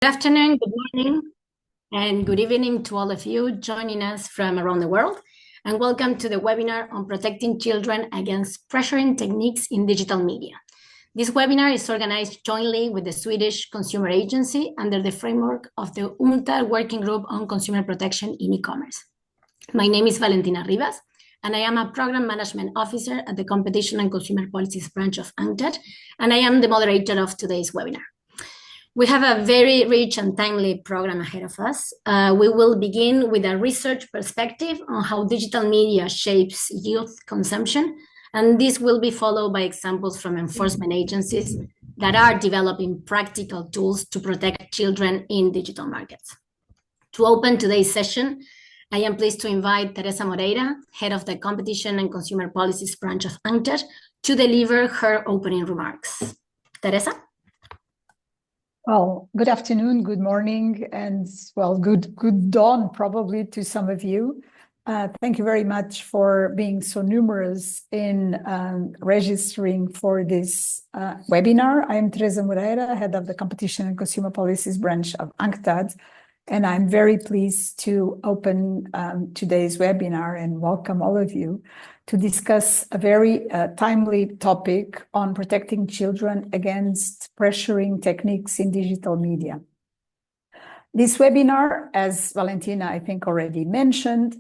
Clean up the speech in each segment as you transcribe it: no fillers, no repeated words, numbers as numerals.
Good afternoon, good morning, and good evening to all of you joining us from around the world. And welcome to the webinar on protecting children against pressuring techniques in digital media. This webinar is organized jointly with the Swedish Consumer Agency under the framework of the UNTAD Working Group on Consumer Protection in E-commerce. My name is Valentina Rivas, and I am a Program Management Officer at the Competition and Consumer Policies branch of UNTAD, and I am the moderator of today's webinar. We have a very rich and timely program ahead of us. We will begin with a research perspective on how digital media shapes youth consumption, and this will be followed by examples from enforcement agencies that are developing practical tools to protect children in digital markets. To open today's session, I am pleased to invite Teresa Moreira, head of the Competition and Consumer Policies branch of UNCTAD, to deliver her opening remarks. Teresa? Well, good afternoon, good morning, and well, good dawn probably to some of you. Thank you very much for being so numerous in registering for this webinar. I am Teresa Moreira, head of the Competition and Consumer Policies branch of UNCTAD, and I'm very pleased to open today's webinar and welcome all of you to discuss a very timely topic on protecting children against pressuring techniques in digital media. This webinar, as Valentina, I think, already mentioned,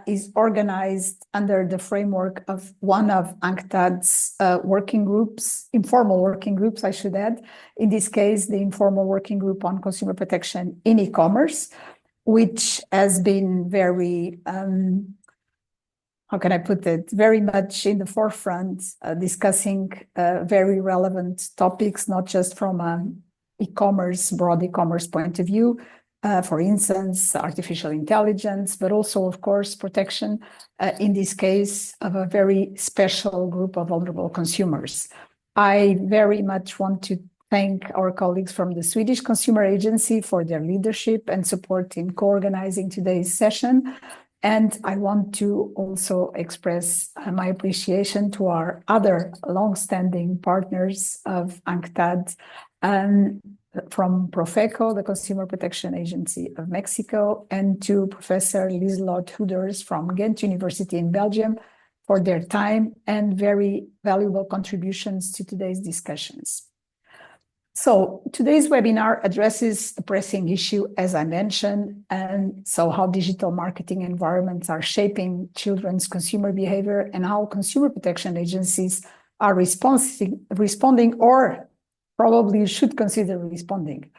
is organized under the framework of one of UNCTAD's working groups, informal working groups, I should add. In this case, the informal working group on consumer protection in e-commerce, which has been very how can I put it, very much in the forefront, discussing very relevant topics, not just from an e-commerce, broad e-commerce point of view, for instance, artificial intelligence, but also, of course, protection, in this case, of a very special group of vulnerable consumers. I very much want to thank our colleagues from the Swedish Consumer Agency for their leadership and support in co-organizing today's session. And I want to also express my appreciation to our other long-standing partners of UNCTAD, from Profeco, the Consumer Protection Agency of Mexico, and to Professor Lieselot Hoeders from Ghent University in Belgium for their time and very valuable contributions to today's discussions. So today's webinar addresses a pressing issue, as I mentioned, and so how digital marketing environments are shaping children's consumer behavior and how consumer protection agencies are responding or probably should consider responding.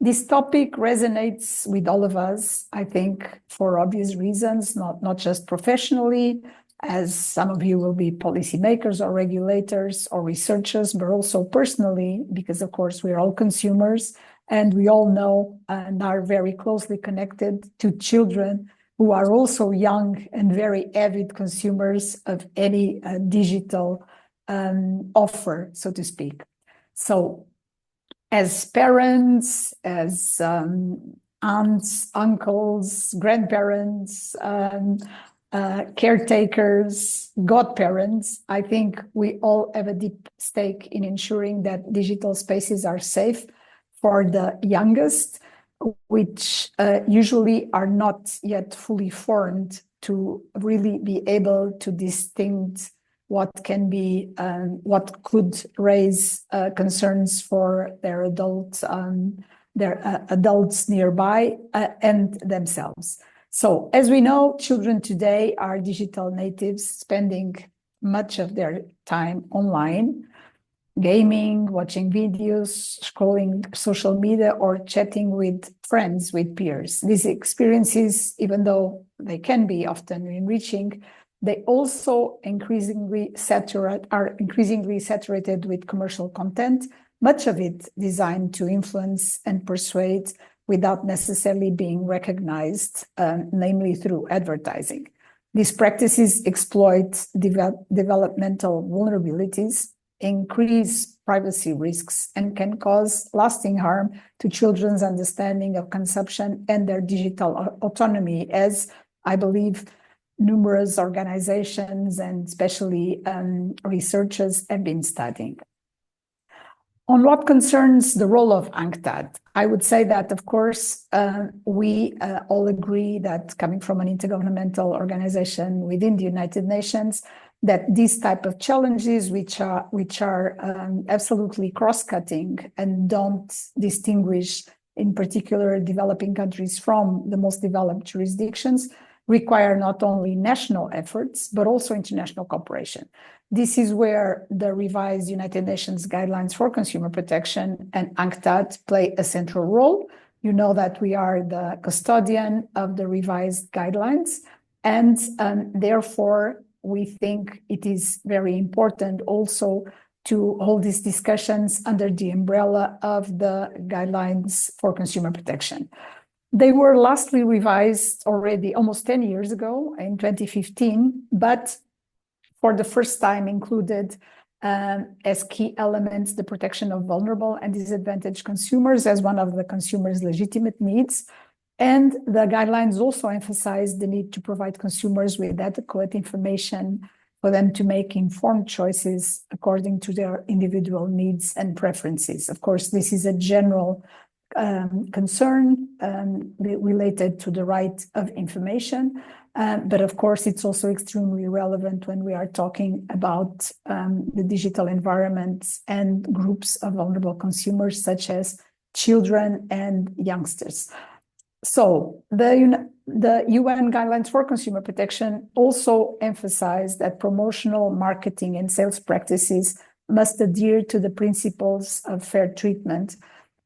This topic resonates with all of us, I think, for obvious reasons, not just professionally, as some of you will be policymakers or regulators or researchers, but also personally, because of course we're all consumers and we all know and are very closely connected to children who are also young and very avid consumers of any digital offer, so to speak. So as parents, as aunts, uncles, grandparents, caretakers, godparents, I think we all have a deep stake in ensuring that digital spaces are safe for the youngest, which usually are not yet fully formed to really be able to distinguish what can be, what could raise concerns for their adults nearby and themselves. So, as we know, children today are digital natives, spending much of their time online, gaming, watching videos, scrolling social media, or chatting with friends, with peers. These experiences, even though they can be often enriching, they also are increasingly saturated with commercial content, much of it designed to influence and persuade without necessarily being recognized, namely through advertising. These practices exploit developmental vulnerabilities, increase privacy risks, and can cause lasting harm to children's understanding of consumption and their digital autonomy, as I believe numerous organizations and especially researchers have been studying. On what concerns the role of UNCTAD, I would say that, of course, we all agree that coming from an intergovernmental organization within the United Nations, that these type of challenges, which are absolutely cross-cutting and don't distinguish, in particular, developing countries from the most developed jurisdictions, require not only national efforts, but also international cooperation. This is where the revised United Nations guidelines for consumer protection and UNCTAD play a central role. You know that we are the custodian of the revised guidelines, and therefore we think it is very important also to hold these discussions under the umbrella of the guidelines for consumer protection. They were lastly revised already almost 10 years ago in 2015, but for the first time included as key elements the protection of vulnerable and disadvantaged consumers as one of the consumers' legitimate needs. And the guidelines also emphasize the need to provide consumers with adequate information for them to make informed choices according to their individual needs and preferences. Of course, this is a general concern related to the right of information. But of course, it's also extremely relevant when we are talking about the digital environments and groups of vulnerable consumers, such as children and youngsters. So the UN guidelines for consumer protection also emphasize that promotional, marketing, and sales practices must adhere to the principles of fair treatment,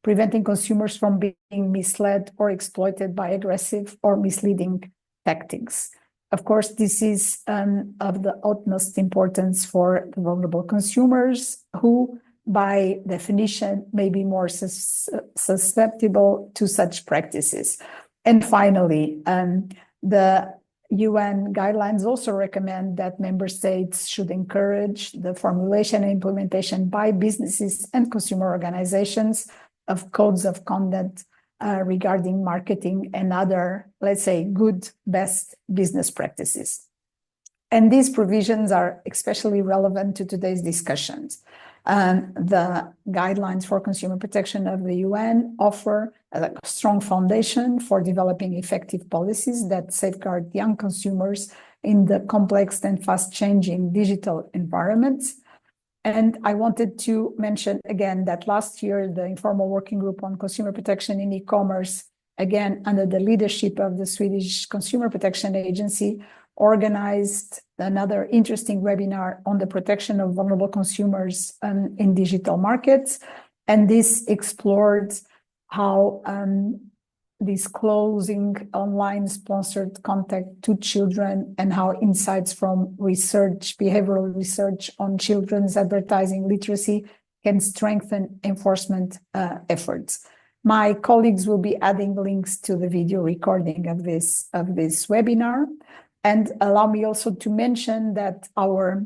preventing consumers from being misled or exploited by aggressive or misleading tactics. Of course, this is of the utmost importance for the vulnerable consumers who, by definition, may be more susceptible to such practices. And finally, the UN guidelines also recommend that member states should encourage the formulation and implementation by businesses and consumer organizations of codes of conduct regarding marketing and other, let's say, good, best business practices. And these provisions are especially relevant to today's discussions. The guidelines for consumer protection of the UN offer a strong foundation for developing effective policies that safeguard young consumers in the complex and fast-changing digital environments. And I wanted to mention again that last year, the informal working group on consumer protection in e-commerce, again, under the leadership of the Swedish Consumer Protection Agency, organized another interesting webinar on the protection of vulnerable consumers in digital markets. And this explored how disclosing online sponsored content to children and how insights from research, behavioral research on children's advertising literacy can strengthen enforcement efforts. My colleagues will be adding links to the video recording of this webinar. And allow me also to mention that our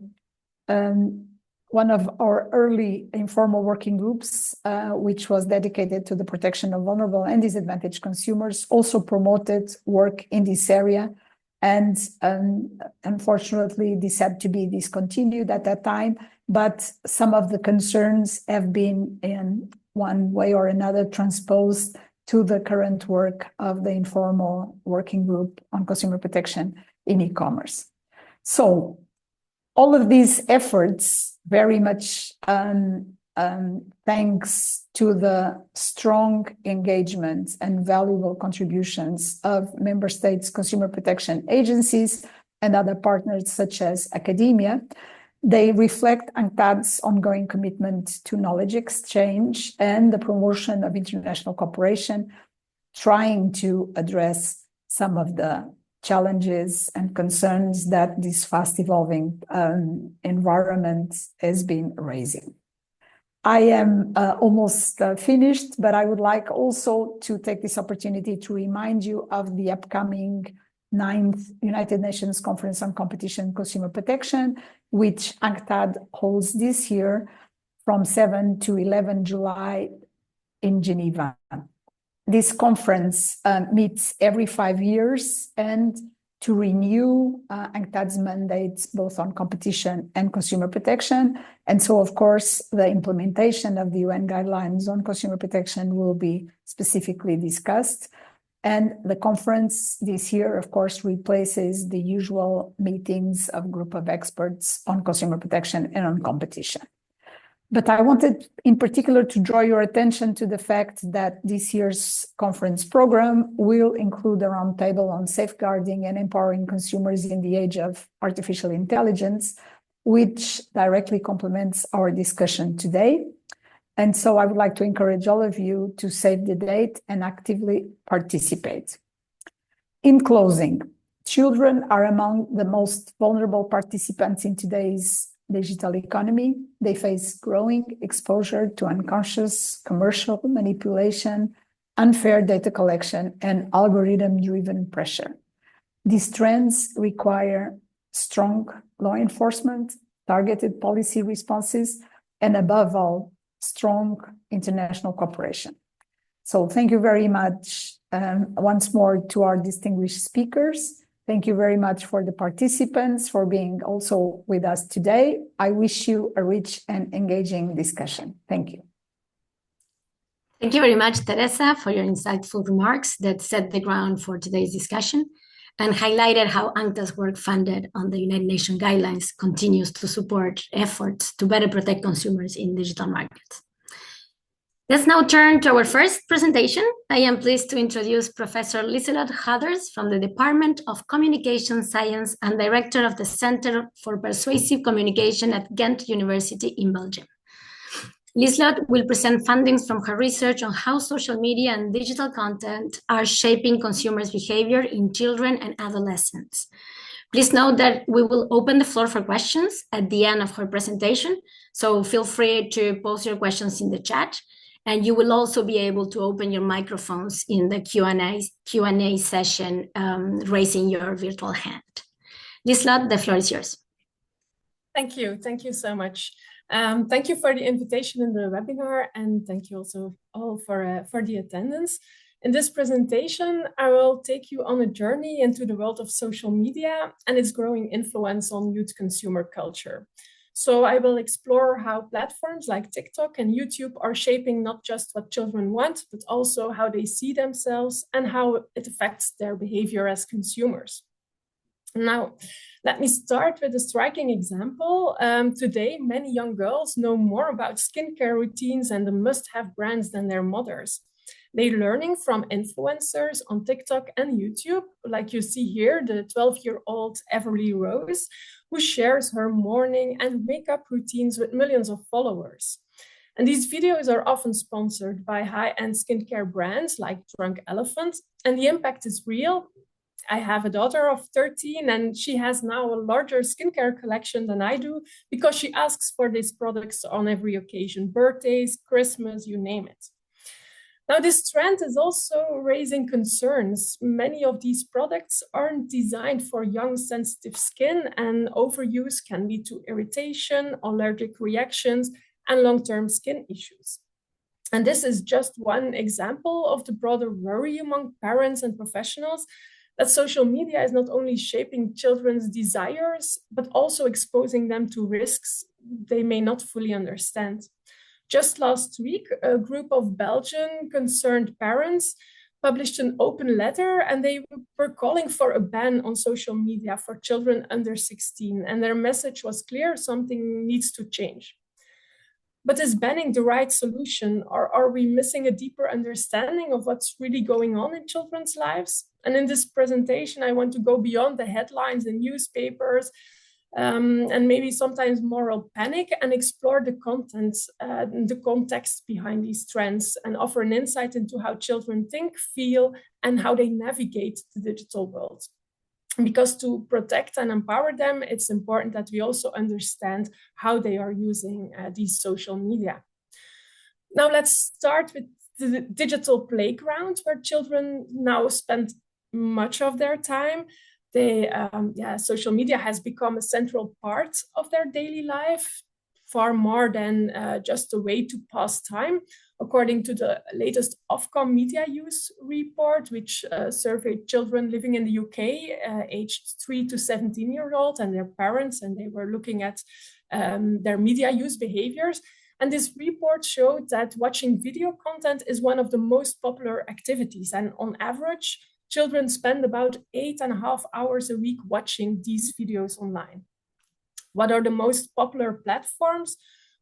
one of our early informal working groups, which was dedicated to the protection of vulnerable and disadvantaged consumers, also promoted work in this area. And unfortunately, this had to be discontinued at that time. But some of the concerns have been, in one way or another, transposed to the current work of the informal working group on consumer protection in e-commerce. So all of these efforts, very much thanks to the strong engagement and valuable contributions of member states' consumer protection agencies and other partners such as academia, they reflect UNCTAD's ongoing commitment to knowledge exchange and the promotion of international cooperation, trying to address some of the challenges and concerns that this fast evolving environment has been raising. I am almost finished, but I would like also to take this opportunity to remind you of the upcoming 9th United Nations Conference on Competition and Consumer Protection, which UNCTAD holds this year from 7 to 11 July in Geneva. This conference meets every 5 years, and to renew UNCTAD's mandates both on competition and consumer protection. And so, of course, the implementation of the UN guidelines on consumer protection will be specifically discussed. And the conference this year, of course, replaces the usual meetings of a group of experts on consumer protection and on competition. But I wanted in particular to draw your attention to the fact that this year's conference program will include a roundtable on safeguarding and empowering consumers in the age of artificial intelligence, which directly complements our discussion today. And so I would like to encourage all of you to save the date and actively participate. In closing, children are among the most vulnerable participants in today's digital economy. They face growing exposure to unconscious commercial manipulation, unfair data collection, and algorithm-driven pressure. These trends require strong law enforcement, targeted policy responses, and above all, strong international cooperation. So thank you very much once more to our distinguished speakers. Thank you very much for the participants for being also with us today. I wish you a rich and engaging discussion. Thank you. Thank you very much, Teresa, for your insightful remarks that set the ground for today's discussion and highlighted how UNCTAD's work funded on the United Nations guidelines continues to support efforts to better protect consumers in digital markets. Let's now turn to our first presentation. I am pleased to introduce Professor Lieselot Haders from the Department of Communication Science and Director of the Center for Persuasive Communication at Ghent University in Belgium. Lieselot will present findings from her research on how social media and digital content are shaping consumers' behavior in children and adolescents. Please note that we will open the floor for questions at the end of her presentation, so feel free to post your questions in the chat. And you will also be able to open your microphones in the Q&A session, raising your virtual hand. Lieselot, the floor is yours. Thank you. Thank you so much. Thank you for the invitation in the webinar, and thank you also all for the attendance. In this presentation, I will take you on a journey into the world of social media and its growing influence on youth consumer culture. So I will explore how platforms like TikTok and YouTube are shaping not just what children want, but also how they see themselves and how it affects their behavior as consumers. Now, let me start with a striking example. Today, many young girls know more about skincare routines and the must-have brands than their mothers. They're learning from influencers on TikTok and YouTube, like you see here, the 12-year-old Everly Rose, who shares her morning and makeup routines with millions of followers. And these videos are often sponsored by high-end skincare brands like Drunk Elephant, and the impact is real. I have a daughter of 13, and she has now a larger skincare collection than I do because she asks for these products on every occasion, birthdays, Christmas, you name it. Now, this trend is also raising concerns. Many of these products aren't designed for young, sensitive skin, and overuse can lead to irritation, allergic reactions, and long-term skin issues. And this is just one example of the broader worry among parents and professionals that social media is not only shaping children's desires, but also exposing them to risks they may not fully understand. Just last week, a group of Belgian concerned parents published an open letter, and they were calling for a ban on social media for children under 16. And their message was clear: something needs to change. But is banning the right solution, or are we missing a deeper understanding of what's really going on in children's lives? And in this presentation, I want to go beyond the headlines in newspapers, and maybe sometimes moral panic, and explore the content, the context behind these trends, and offer an insight into how children think, feel, and how they navigate the digital world. Because to protect and empower them, it's important that we also understand how they are using these social media. Now let's start with the digital playground, where children now spend much of their time. Social media has become a central part of their daily life, far more than just a way to pass time. according to the latest Ofcom media use report, which surveyed children living in the UK, aged 3 to 17-year-old, and their parents, and they were looking at their media use behaviors. And this report showed that watching video content is one of the most popular activities. And on average, children spend about 8.5 hours a week watching these videos online. What are the most popular platforms?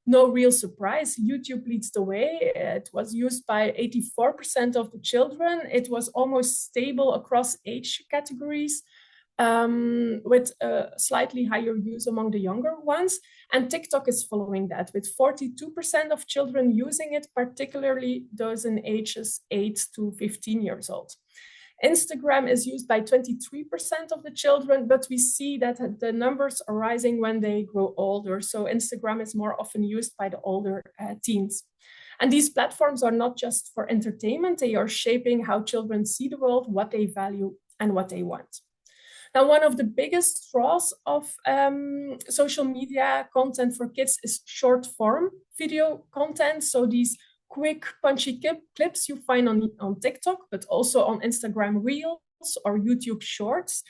No real surprise, YouTube leads the way. It was used by 84% of the children. It was almost stable across age categories, with a slightly higher use among the younger ones. And TikTok is following that, with 42% of children using it, particularly those in ages 8 to 15 years old. Instagram is used by 23% of the children, but we see that the numbers are rising when they grow older. So Instagram is more often used by the older teens. And these platforms are not just for entertainment, they are shaping how children see the world, what they value, and what they want. Now, one of the biggest draws of social media content for kids is short form video content. So these quick, punchy clips you find on TikTok, but also on Instagram Reels or YouTube Shorts.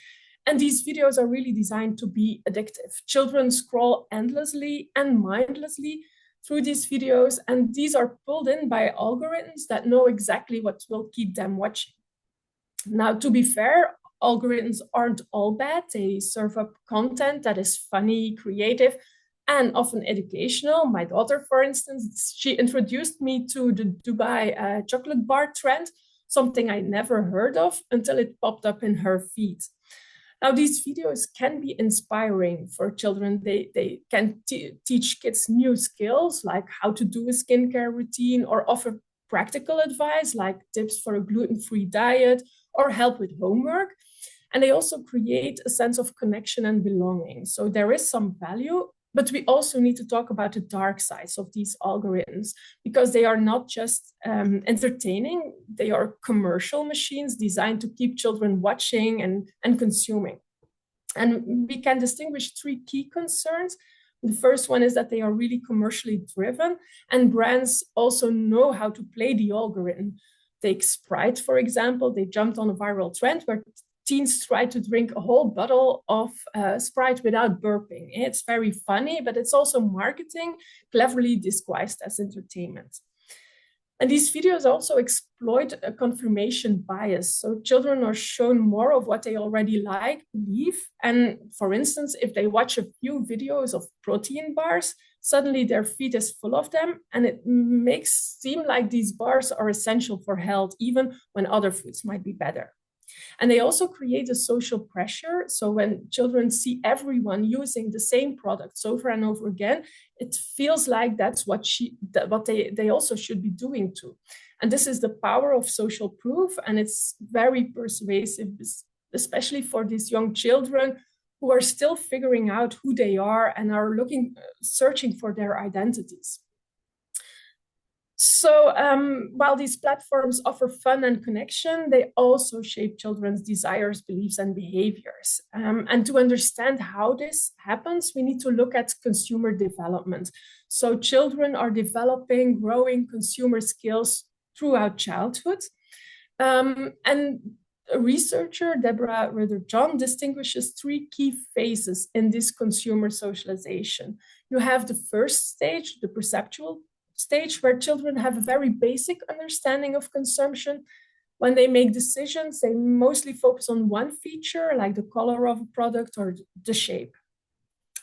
And these videos are really designed to be addictive. Children scroll endlessly and mindlessly through these videos, and these are pulled in by algorithms that know exactly what will keep them watching. Now, to be fair, algorithms aren't all bad. They serve up content that is funny, creative, and often educational. My daughter, for instance, she introduced me to the Dubai chocolate bar trend, something I never heard of until it popped up in her feed. Now, these videos can be inspiring for children. They can teach kids new skills, like how to do a skincare routine, or offer practical advice, like tips for a gluten-free diet or help with homework. And they also create a sense of connection and belonging. So there is some value, but we also need to talk about the dark sides of these algorithms, because they are not just entertaining, they are commercial machines designed to keep children watching and consuming. And we can distinguish three key concerns. The first one is that they are really commercially driven, and brands also know how to play the algorithm. Take Sprite, for example. They jumped on a viral trend where teens try to drink a whole bottle of Sprite without burping. It's very funny, but it's also marketing, cleverly disguised as entertainment. And these videos also exploit a confirmation bias. So children are shown more of what they already like, believe. And for instance, if they watch a few videos of protein bars, suddenly their feed is full of them. And it makes seem like these bars are essential for health, even when other foods might be better. And they also create a social pressure. So when children see everyone using the same products over and over again, it feels like that's what they also should be doing too. And this is the power of social proof. And it's very persuasive, especially for these young children who are still figuring out who they are and are searching for their identities. So while these platforms offer fun and connection, they also shape children's desires, beliefs, and behaviors. And to understand how this happens, we need to look at consumer development. So children are developing, growing consumer skills throughout childhood. And a researcher, Deborah Ritter-John, distinguishes three key phases in this consumer socialization. You have the first stage, the perceptual stage, where children have a very basic understanding of consumption. When they make decisions, they mostly focus on one feature, like the color of a product or the shape.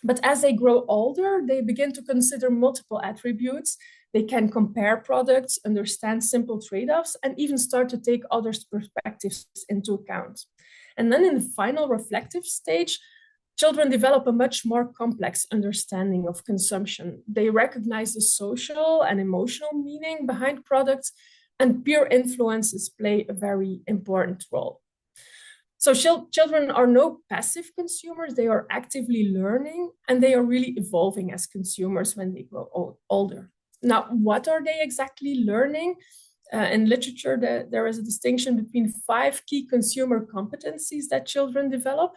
But as they grow older, they begin to consider multiple attributes. They can compare products, understand simple trade-offs, and even start to take others' perspectives into account. And then in the final reflective stage, children develop a much more complex understanding of consumption. They recognize the social and emotional meaning behind products, and peer influences play a very important role. So children are no passive consumers. They are actively learning, and they are really evolving as consumers when they grow older. Now, what are they exactly learning? In literature, there is a distinction between 5 key consumer competencies that children develop.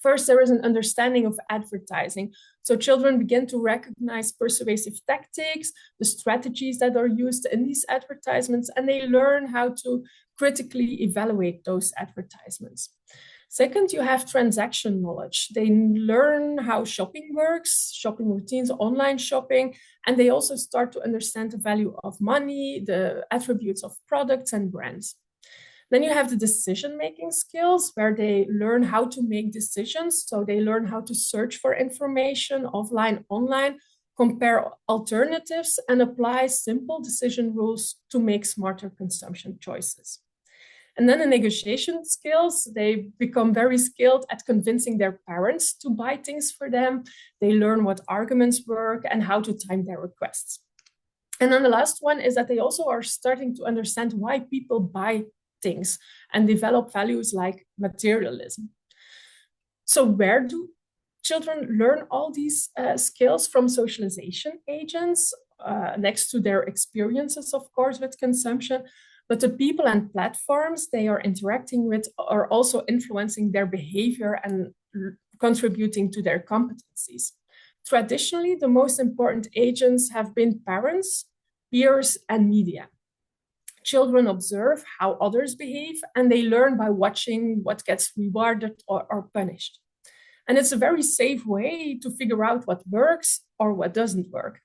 First, there is an understanding of advertising. So children begin to recognize persuasive tactics, the strategies that are used in these advertisements, and they learn how to critically evaluate those advertisements. Second, you have transaction knowledge. They learn how shopping works, shopping routines, online shopping, and they also start to understand the value of money, the attributes of products and brands. Then you have the decision-making skills, where they learn how to make decisions. So they learn how to search for information offline, online, compare alternatives, and apply simple decision rules to make smarter consumption choices. And then the negotiation skills, they become very skilled at convincing their parents to buy things for them. They learn what arguments work and how to time their requests. And then the last one is that they also are starting to understand why people buy things and develop values like materialism. So where do children learn all these skills? From socialization agents, next to their experiences, of course, with consumption. But the people and platforms they are interacting with are also influencing their behavior and contributing to their competencies. Traditionally, the most important agents have been parents, peers, and media. Children observe how others behave, and they learn by watching what gets rewarded or punished. And it's a very safe way to figure out what works or what doesn't work.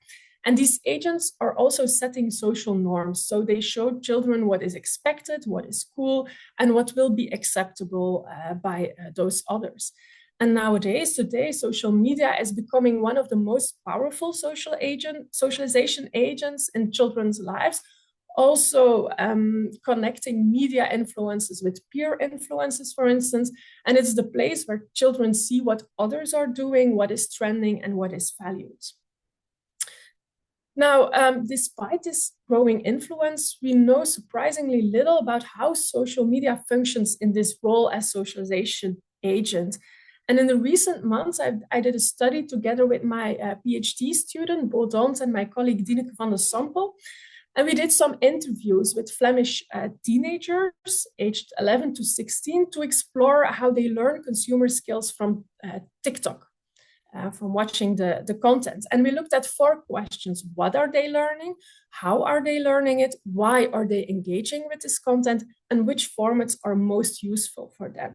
And these agents are also setting social norms. So they show children what is expected, what is cool, and what will be acceptable by those others. And nowadays, today, social media is becoming one of the most powerful socialization agents in children's lives. Also connecting media influences with peer influences, for instance. And it's the place where children see what others are doing, what is trending, and what is valued. Now, despite this growing influence, we know surprisingly little about how social media functions in this role as socialization agent. And in the recent months, I did a study together with my PhD student, Bo Dont, and my colleague Dineke van de Sampel. And we did some interviews with Flemish teenagers aged 11 to 16 to explore how they learn consumer skills from TikTok. From watching the content. And we looked at 4 questions. What are they learning? How are they learning it? Why are they engaging with this content? And which formats are most useful for them?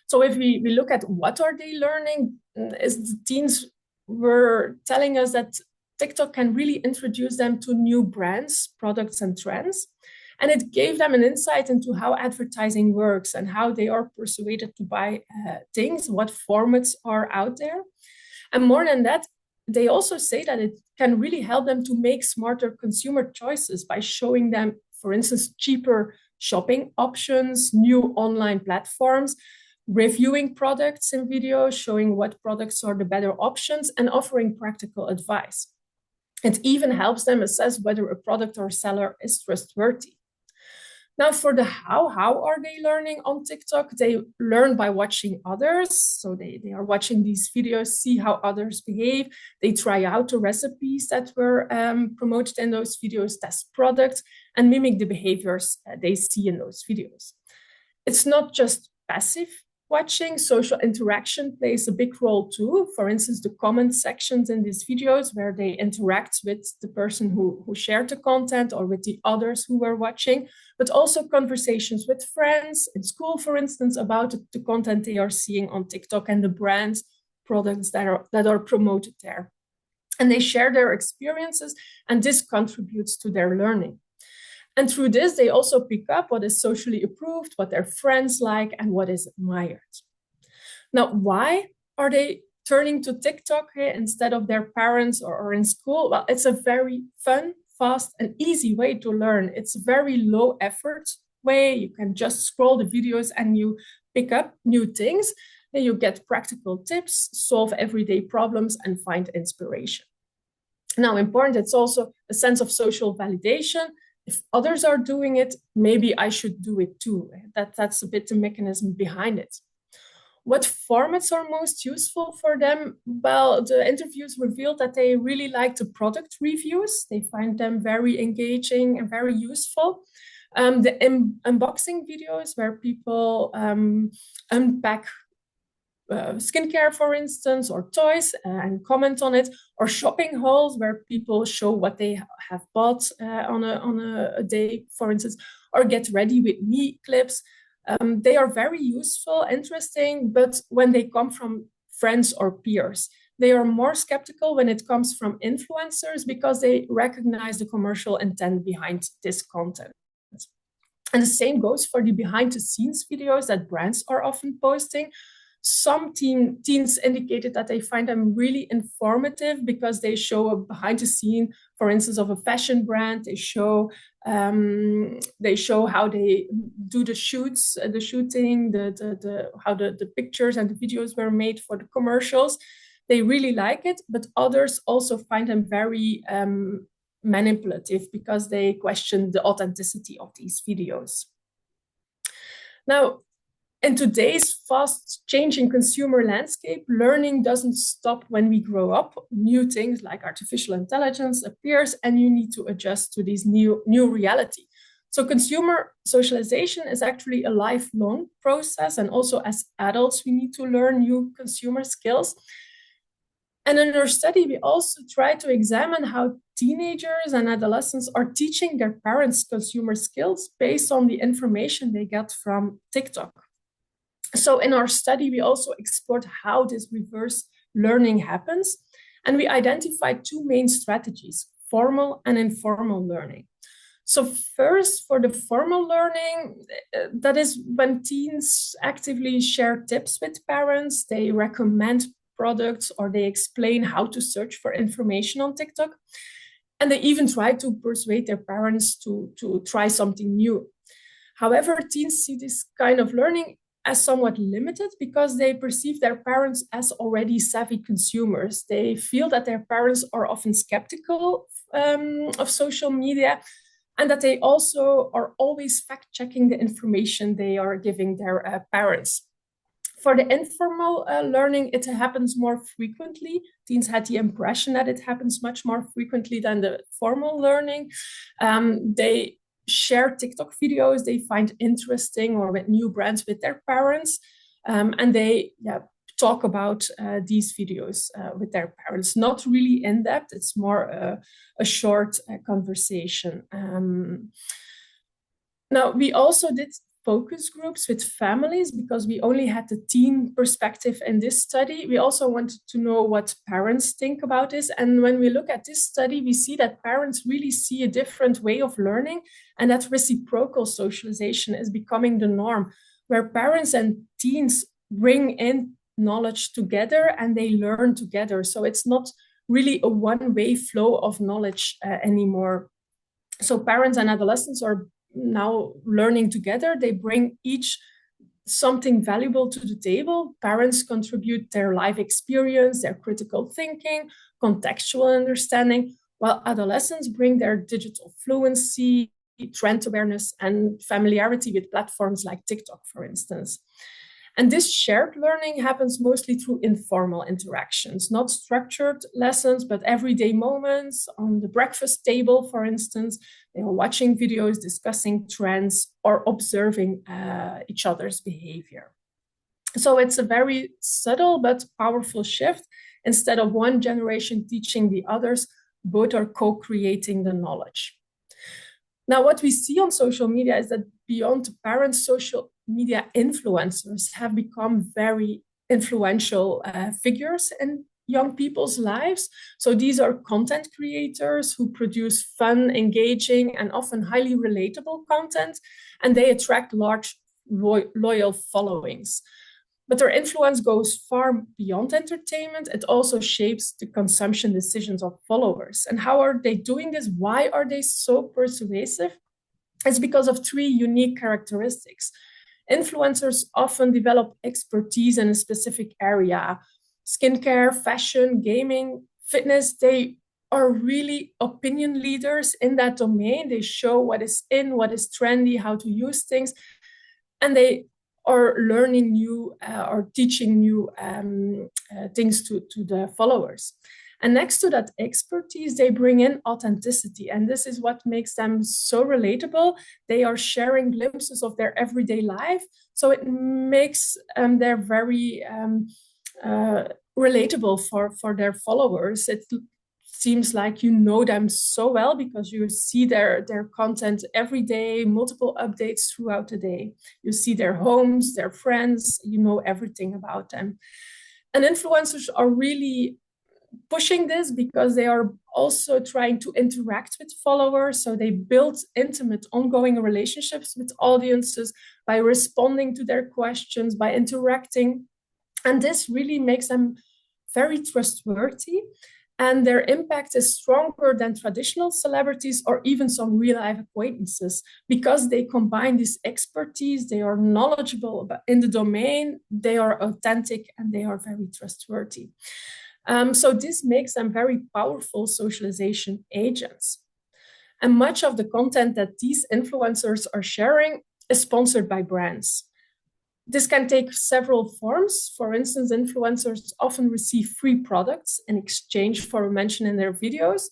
So if we look at what are they learning, is the teens were telling us that TikTok can really introduce them to new brands, products, and trends. And it gave them an insight into how advertising works and how they are persuaded to buy things, what formats are out there. And more than that, they also say that it can really help them to make smarter consumer choices by showing them, for instance, cheaper shopping options, new online platforms, reviewing products in videos, showing what products are the better options, and offering practical advice. It even helps them assess whether a product or seller is trustworthy. Now, for the how are they learning on TikTok? They learn by watching others. So they are watching these videos, see how others behave. They try out the recipes that were promoted in those videos, test products, and mimic the behaviors they see in those videos. It's not just passive watching. Social interaction plays a big role too. For instance, the comment sections in these videos where they interact with the person who shared the content or with the others who were watching, but also conversations with friends in school, for instance, about the content they are seeing on TikTok and the brands, products that are promoted there. And they share their experiences, and this contributes to their learning. And through this, they also pick up what is socially approved, what their friends like, and what is admired. Now, why are they turning to TikTok instead of their parents or in school? Well, it's a very fun, fast, and easy way to learn. It's a very low effort way. You can just scroll the videos and you pick up new things. And you get practical tips, solve everyday problems, and find inspiration. Now, important, it's also a sense of social validation. If others are doing it, maybe I should do it too. That's a bit the mechanism behind it. What formats are most useful for them? Well, the interviews revealed that they really like the product reviews. They find them very engaging and very useful. The unboxing videos where people unpack skincare, for instance, or toys and comment on it, or shopping hauls where people show what they have bought on a day, for instance, or get ready with me clips. They are very useful, interesting, but when they come from friends or peers, they are more skeptical when it comes from influencers because they recognize the commercial intent behind this content. And the same goes for the behind the scenes videos that brands are often posting. Some teens indicated that they find them really informative because they show a behind the scene, for instance, of a fashion brand. They show how they do the shoots, the shooting, how the pictures and the videos were made for the commercials. They really like it, but others also find them very manipulative because they question the authenticity of these videos. Now, in today's fast-changing consumer landscape, learning doesn't stop when we grow up. New things like artificial intelligence appears, and you need to adjust to this new reality. So consumer socialization is actually a lifelong process, and also as adults, we need to learn new consumer skills. And in our study, we also try to examine how teenagers and adolescents are teaching their parents consumer skills based on the information they get from TikTok. So in our study, we also explored how this reverse learning happens. And we identified two main strategies, formal and informal learning. So first, for the formal learning, that is when teens actively share tips with parents, they recommend products, or they explain how to search for information on TikTok. And they even try to persuade their parents to try something new. However, teens see this kind of learning as somewhat limited because they perceive their parents as already savvy consumers. They feel that their parents are often skeptical of social media, and that they also are always fact-checking the information they are giving their parents. For the informal learning, it happens more frequently. Teens had the impression that it happens much more frequently than the formal learning. They share TikTok videos they find interesting, or with new brands with their parents. And they talk about these videos with their parents. Not really in depth, it's more a short conversation. Now, we also did focus groups with families because we only had the teen perspective in this study. We also wanted to know what parents think about this. And when we look at this study, we see that parents really see a different way of learning, and that reciprocal socialization is becoming the norm, where parents and teens bring in knowledge together and they learn together. So it's not really a one-way flow of knowledge anymore. So parents and adolescents are now learning together. They bring each something valuable to the table. Parents contribute their life experience, their critical thinking, contextual understanding, while adolescents bring their digital fluency, trend awareness, and familiarity with platforms like TikTok, for instance. And this shared learning happens mostly through informal interactions, not structured lessons, but everyday moments on the breakfast table, for instance. They are watching videos, discussing trends, or observing each other's behavior. So it's a very subtle but powerful shift. Instead of one generation teaching the others, both are co-creating the knowledge. Now, what we see on social media is that beyond parents, social media influencers have become very influential figures in young people's lives. So these are content creators who produce fun, engaging, and often highly relatable content, and they attract large, loyal followings. But their influence goes far beyond entertainment. It also shapes the consumption decisions of followers. And how are they doing this? Why are they so persuasive? It's because of three unique characteristics. Influencers often develop expertise in a specific area: skincare, fashion, gaming, fitness. They are really opinion leaders in that domain. They show what is in, what is trendy, how to use things, and they are learning new or teaching new things to the followers. And next to that expertise, they bring in authenticity. And this is what makes them so relatable. They are sharing glimpses of their everyday life. So it makes them very relatable for their followers. It seems like you know them so well because you see their content every day, multiple updates throughout the day. You see their homes, their friends, you know everything about them. And influencers are really pushing this because they are also trying to interact with followers. So they build intimate, ongoing relationships with audiences by responding to their questions, by interacting. And this really makes them very trustworthy. And their impact is stronger than traditional celebrities or even some real-life acquaintances because they combine this expertise, they are knowledgeable in the domain, they are authentic, and they are very trustworthy. So this makes them very powerful socialization agents. And much of the content that these influencers are sharing is sponsored by brands. This can take several forms. For instance, influencers often receive free products in exchange for a mention in their videos,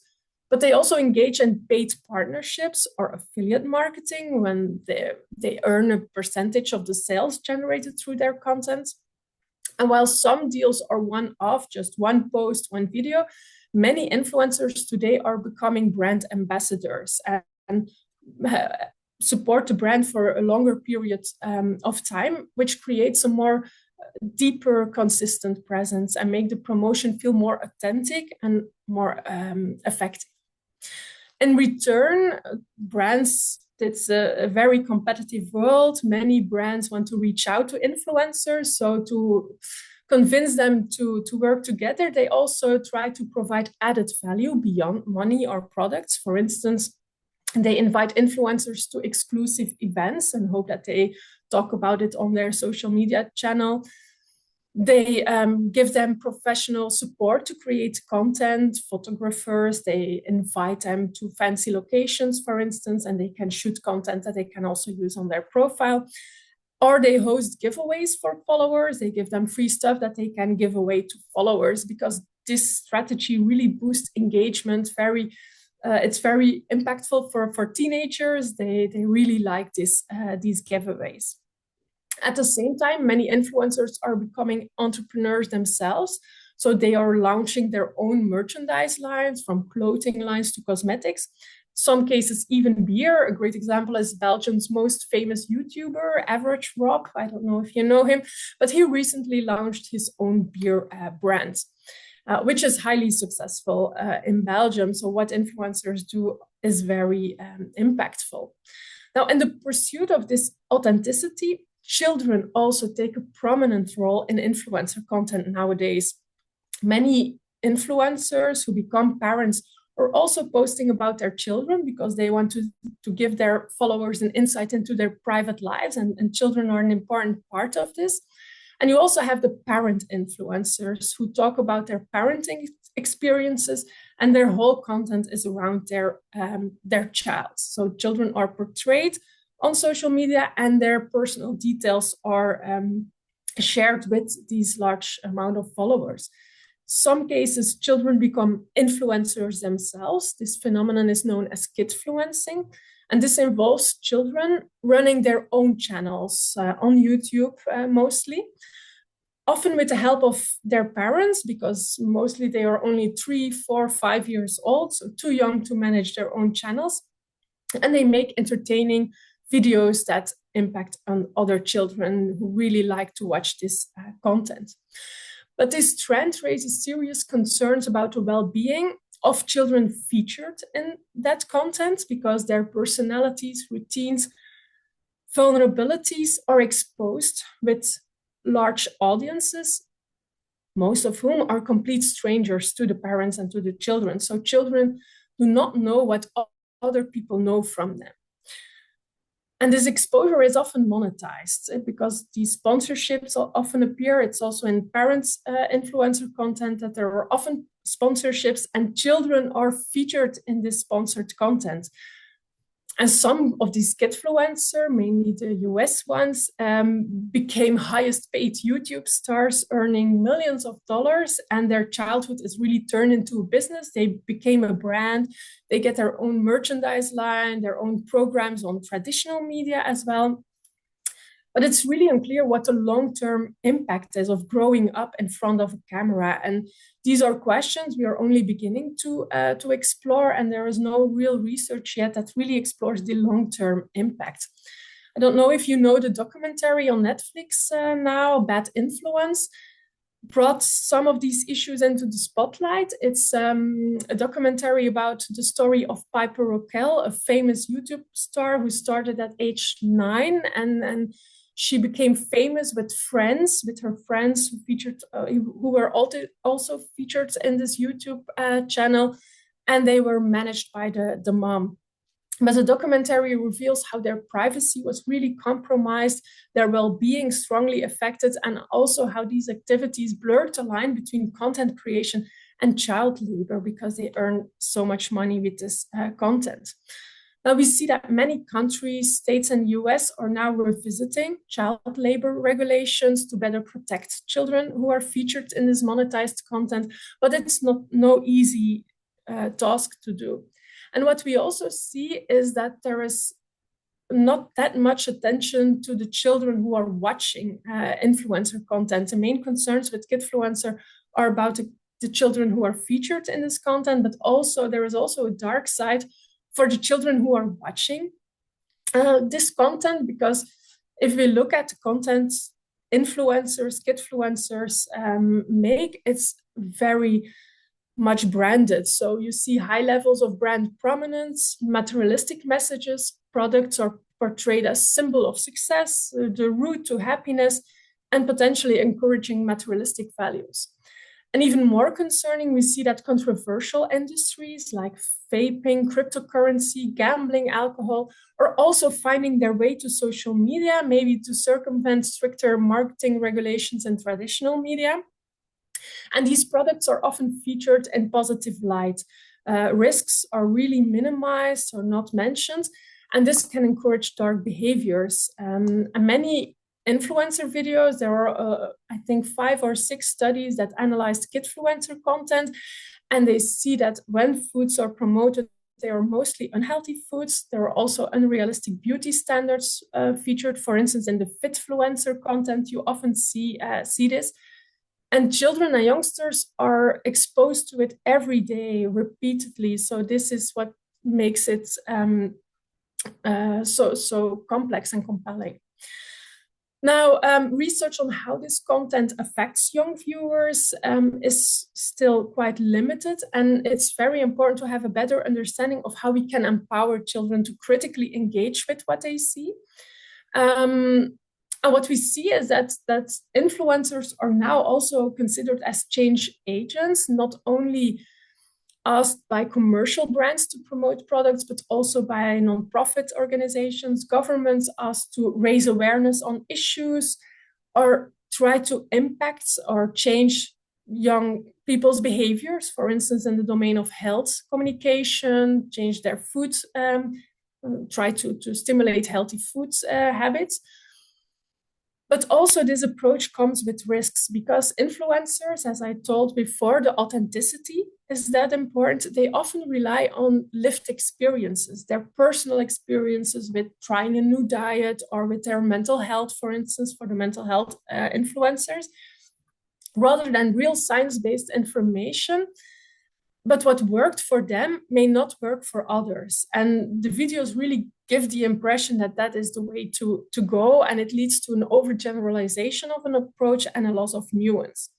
but they also engage in paid partnerships or affiliate marketing when they earn a percentage of the sales generated through their content. And while some deals are one-off, just one post, one video, many influencers today are becoming brand ambassadors and support the brand for a longer period of time, which creates a more deeper, consistent presence and make the promotion feel more authentic and more effective. In return, brands, it's a very competitive world. Many brands want to reach out to influencers. So to convince them to work together, they also try to provide added value beyond money or products. For instance, they invite influencers to exclusive events and hope that they talk about it on their social media channel. They give them professional support to create content, photographers. They invite them to fancy locations, for instance, and they can shoot content that they can also use on their profile. Or they host giveaways for followers. They give them free stuff that they can give away to followers because this strategy really boosts engagement. It's very impactful for teenagers. They really like these giveaways. At the same time, many influencers are becoming entrepreneurs themselves. So they are launching their own merchandise lines, from clothing lines to cosmetics. Some cases, even beer. A great example is Belgium's most famous YouTuber, Average Rob. I don't know if you know him, but he recently launched his own beer brand, which is highly successful in Belgium. So what influencers do is very impactful. Now, in the pursuit of this authenticity, children also take a prominent role in influencer content nowadays. Many influencers who become parents are also posting about their children because they want to give their followers an insight into their private lives, and children are an important part of this. And you also have the parent influencers who talk about their parenting experiences, and their whole content is around their child. So children are portrayed on social media and their personal details are shared with these large amount of followers. Some cases, children become influencers themselves. This phenomenon is known as kidfluencing. And this involves children running their own channels on YouTube mostly, often with the help of their parents, because mostly they are only 3, 4, 5 years old, so too young to manage their own channels. And they make entertaining videos that impact on other children who really like to watch this content. But this trend raises serious concerns about the well-being of children featured in that content because their personalities, routines, vulnerabilities are exposed with large audiences, most of whom are complete strangers to the parents and to the children. So children do not know what other people know from them. And this exposure is often monetized because these sponsorships often appear. It's also in parents' influencer content that there are often sponsorships, and children are featured in this sponsored content. And some of these kidfluencers, mainly the US ones, became highest paid YouTube stars, earning millions of dollars. And their childhood is really turned into a business. They became a brand. They get their own merchandise line, their own programs on traditional media as well. But it's really unclear what the long-term impact is of growing up in front of a camera. And these are questions we are only beginning to explore, and there is no real research yet that really explores the long-term impact. I don't know if you know the documentary on Netflix now, Bad Influence, brought some of these issues into the spotlight. It's a documentary about the story of Piper Roquel, a famous YouTube star who started at age 9, and she became famous with her friends who were also featured in this YouTube channel, and they were managed by the mom. But the documentary reveals how their privacy was really compromised, their well-being strongly affected, and also how these activities blurred the line between content creation and child labor because they earn so much money with this content. Now we see that many countries, states, and US are now revisiting child labor regulations to better protect children who are featured in this monetized content, but it's no easy task to do. And what we also see is that there is not that much attention to the children who are watching influencer content. The main concerns with kidfluencer are about the children who are featured in this content, but also there is also a dark side for the children who are watching this content, because if we look at the content influencers, kidfluencers make, it's very much branded. So you see high levels of brand prominence, materialistic messages, products are portrayed as symbol of success, the route to happiness, and potentially encouraging materialistic values. And even more concerning, we see that controversial industries like vaping, cryptocurrency, gambling, alcohol are also finding their way to social media, maybe to circumvent stricter marketing regulations in traditional media. And these products are often featured in positive light. Risks are really minimized or not mentioned, and this can encourage dark behaviors. And many influencer videos, there are, I think, 5 or 6 studies that analyzed kidfluencer content, and they see that when foods are promoted, they are mostly unhealthy foods. There are also unrealistic beauty standards featured. For instance, in the fitfluencer content, you often see this. And children and youngsters are exposed to it every day, repeatedly. So this is what makes it so complex and compelling. Now, research on how this content affects young viewers is still quite limited, and it's very important to have a better understanding of how we can empower children to critically engage with what they see. And what we see is that influencers are now also considered as change agents, not only asked by commercial brands to promote products, but also by nonprofit organizations, governments asked to raise awareness on issues or try to impact or change young people's behaviors, for instance, in the domain of health communication, change their food, try to stimulate healthy food habits. But also this approach comes with risks because influencers, as I told before, the authenticity is that important. They often rely on lived experiences, their personal experiences with trying a new diet or with their mental health, for instance, for the mental health influencers, rather than real science-based information. But what worked for them may not work for others. And the videos really give the impression that that is the way to go, and it leads to an overgeneralization of an approach and a loss of nuance.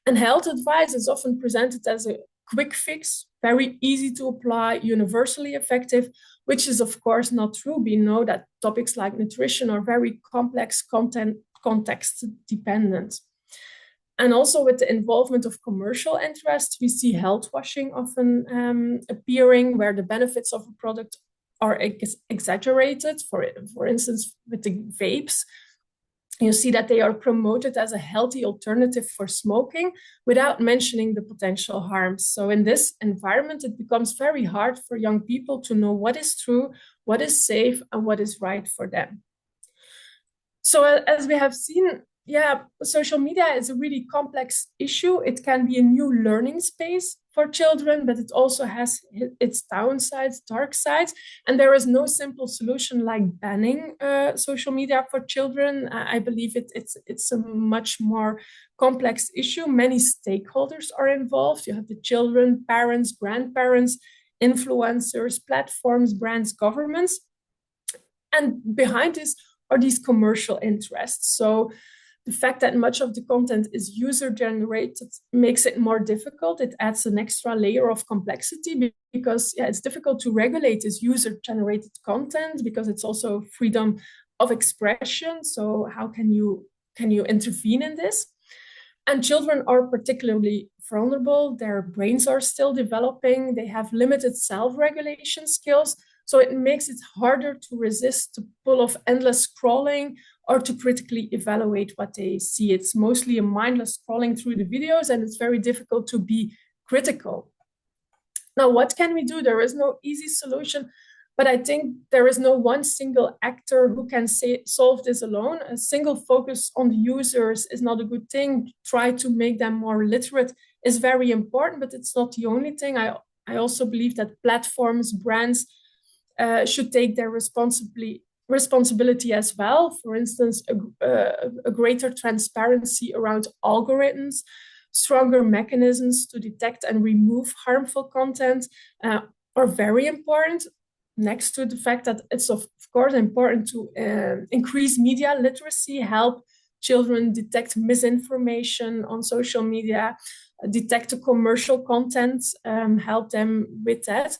And health advice is often presented as a quick fix, very easy to apply, universally effective, which is of course not true. We know that topics like nutrition are very complex, context dependent. And also with the involvement of commercial interests, we see health washing often appearing, where the benefits of a product are exaggerated. For instance, with the vapes, you see that they are promoted as a healthy alternative for smoking without mentioning the potential harms. So in this environment, it becomes very hard for young people to know what is true, what is safe and what is right for them. So as we have seen, social media is a really complex issue. It can be a new learning space for children, but it also has its downsides, dark sides. And there is no simple solution like banning social media for children. I believe it's a much more complex issue. Many stakeholders are involved. You have the children, parents, grandparents, influencers, platforms, brands, governments. And behind this are these commercial interests. So the fact that much of the content is user-generated makes it more difficult. It adds an extra layer of complexity because it's difficult to regulate this user-generated content because it's also freedom of expression. So how can you intervene in this? And children are particularly vulnerable. Their brains are still developing. They have limited self-regulation skills. So it makes it harder to resist the pull of endless scrolling or to critically evaluate what they see. It's mostly a mindless scrolling through the videos, and it's very difficult to be critical. Now, what can we do? There is no easy solution, but I think there is no one single actor who can solve this alone. A single focus on the users is not a good thing. Try to make them more literate is very important, but it's not the only thing. I also believe that platforms, brands, should take their responsibility as well. For instance, a greater transparency around algorithms, stronger mechanisms to detect and remove harmful content are very important. Next to the fact that it's of course important to increase media literacy, help children detect misinformation on social media, detect the commercial content, help them with that.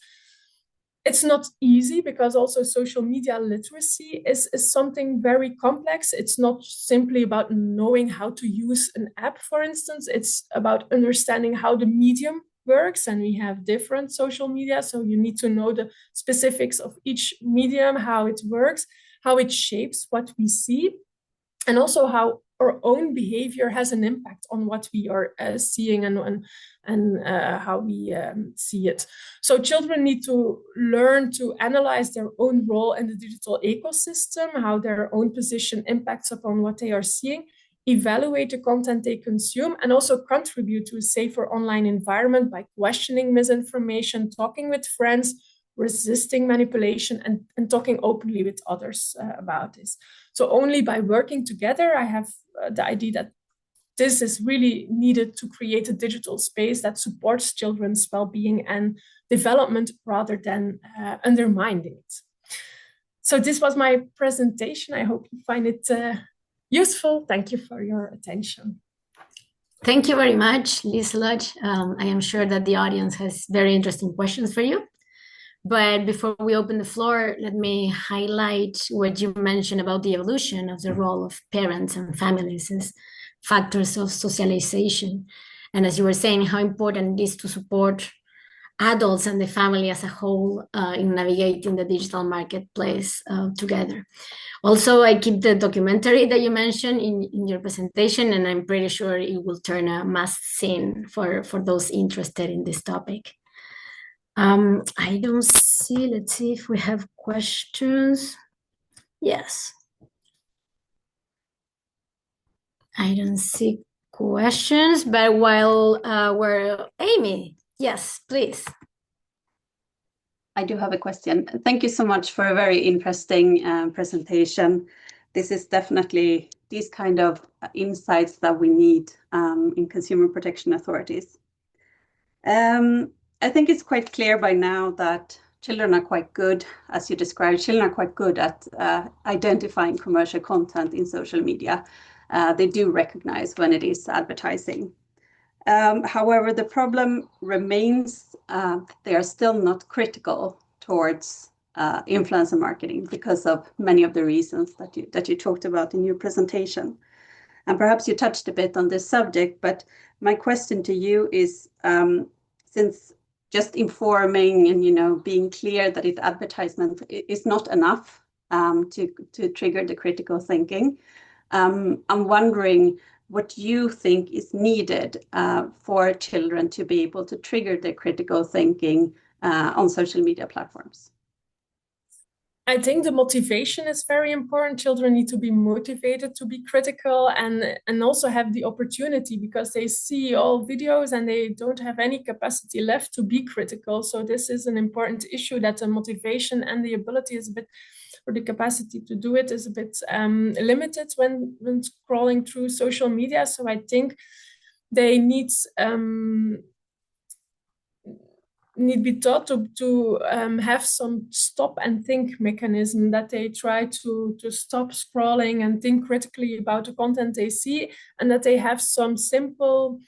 It's not easy because also social media literacy is something very complex. It's not simply about knowing how to use an app, for instance. It's about understanding how the medium works, and we have different social media. So you need to know the specifics of each medium, how it works, how it shapes what we see, and also how our own behavior has an impact on what we are seeing and how we see it. So children need to learn to analyze their own role in the digital ecosystem, how their own position impacts upon what they are seeing, evaluate the content they consume, and also contribute to a safer online environment by questioning misinformation, talking with friends, resisting manipulation, and talking openly with others about this. So only by working together, I have the idea that this is really needed to create a digital space that supports children's well-being and development rather than undermining it. So this was my presentation. I hope you find it useful. Thank you for your attention. Thank you very much, Lieselot. I am sure that the audience has very interesting questions for you. But before we open the floor, let me highlight what you mentioned about the evolution of the role of parents and families as factors of socialization. And as you were saying, how important it is to support adults and the family as a whole in navigating the digital marketplace together. Also, I keep the documentary that you mentioned in your presentation, and I'm pretty sure it will turn a must-see for those interested in this topic. I don't see, let's see if we have questions. Yes. I don't see questions, but while we're Amy, yes, please. I do have a question. Thank you so much for a very interesting presentation. This is definitely these kind of insights that we need in consumer protection authorities. I think it's quite clear by now that children are quite good, as you described, children are quite good at identifying commercial content in social media. They do recognize when it is advertising. However, the problem remains, they are still not critical towards influencer marketing because of many of the reasons that you talked about in your presentation. And perhaps you touched a bit on this subject, but my question to you is, since just informing and being clear that advertisement is not enough to trigger the critical thinking, I'm wondering what you think is needed for children to be able to trigger their critical thinking on social media platforms. I think the motivation is very important. Children need to be motivated to be critical and also have the opportunity, because they see all videos and they don't have any capacity left to be critical. So this is an important issue, that the motivation and the ability is a bit, or the capacity to do it is a bit limited when scrolling through social media. So I think they need be taught to have some stop and think mechanism, that they try to stop scrolling and think critically about the content they see, and that they have some simple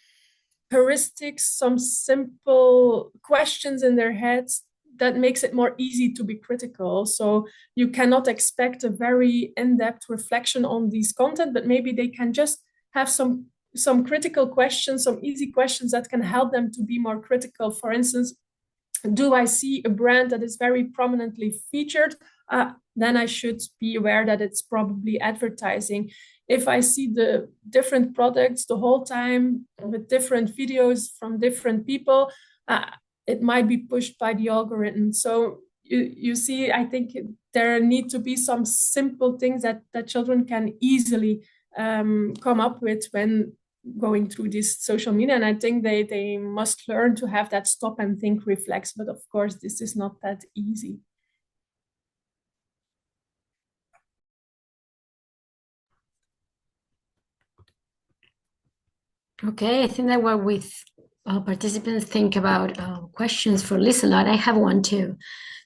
heuristics, some simple questions in their heads that makes it more easy to be critical. So you cannot expect a very in-depth reflection on these content, but maybe they can just have some critical questions, some easy questions that can help them to be more critical. For instance, do I see a brand that is very prominently featured? Then I should be aware that it's probably advertising. If I see the different products the whole time with different videos from different people, it might be pushed by the algorithm. So you see, I think there need to be some simple things that children can easily come up with when going through this social media. And I think they must learn to have that stop and think reflex. But of course, this is not that easy. Okay, I think that what we participants think about questions for Liselot, I have one too.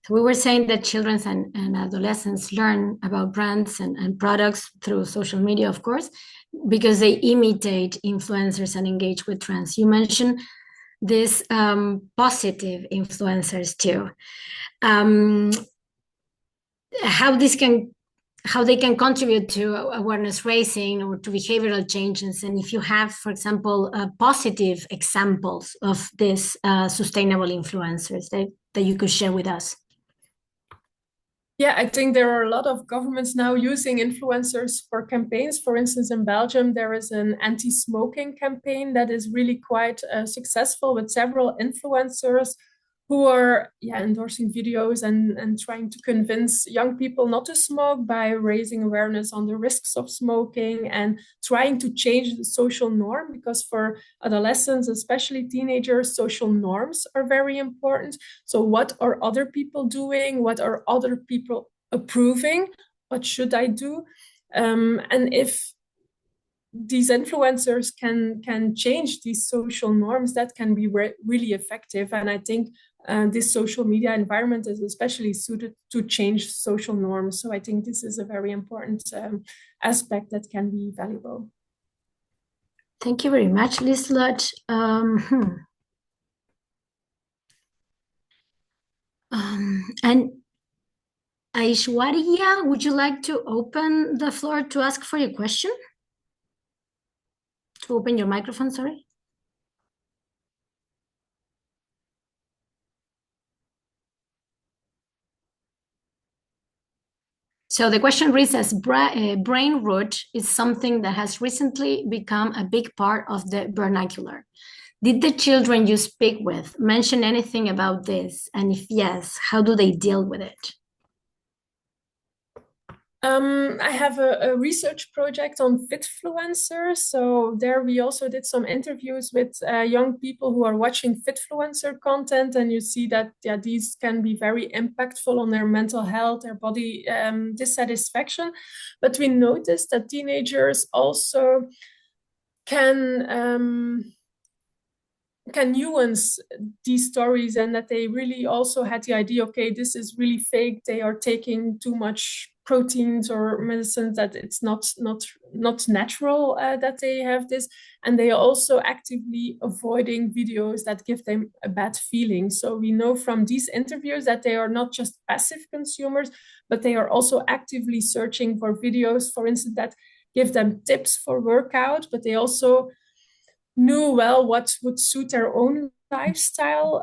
So we were saying that children and adolescents learn about brands and products through social media, of course, because they imitate influencers and engage with trends. You mentioned these positive influencers too. How they can contribute to awareness raising or to behavioral changes, and if you have, for example, positive examples of these sustainable influencers that you could share with us. Yeah, I think there are a lot of governments now using influencers for campaigns. For instance, in Belgium, there is an anti-smoking campaign that is really quite successful, with several influencers who are endorsing videos and trying to convince young people not to smoke by raising awareness on the risks of smoking and trying to change the social norm, because for adolescents, especially teenagers, social norms are very important. So what are other people doing? What are other people approving? What should I do? And if these influencers can change these social norms, that can be really effective. And I think this social media environment is especially suited to change social norms. So I think this is a very important aspect that can be valuable. Thank you very much, Liselot. And Aishwarya, would you like to open the floor to ask for your question? To open your microphone, sorry. So the question reads as, brain rot is something that has recently become a big part of the vernacular. Did the children you speak with mention anything about this? And if yes, how do they deal with it? I have a research project on fitfluencers. So there we also did some interviews with young people who are watching fitfluencer content, and you see that these can be very impactful on their mental health, their body dissatisfaction. But we noticed that teenagers also can nuance these stories, and that they really also had the idea, okay, this is really fake. They are taking too much proteins or medicines, that it's not natural that they have this. And they are also actively avoiding videos that give them a bad feeling. So we know from these interviews that they are not just passive consumers, but they are also actively searching for videos, for instance, that give them tips for workout, but they also knew well what would suit their own lifestyle.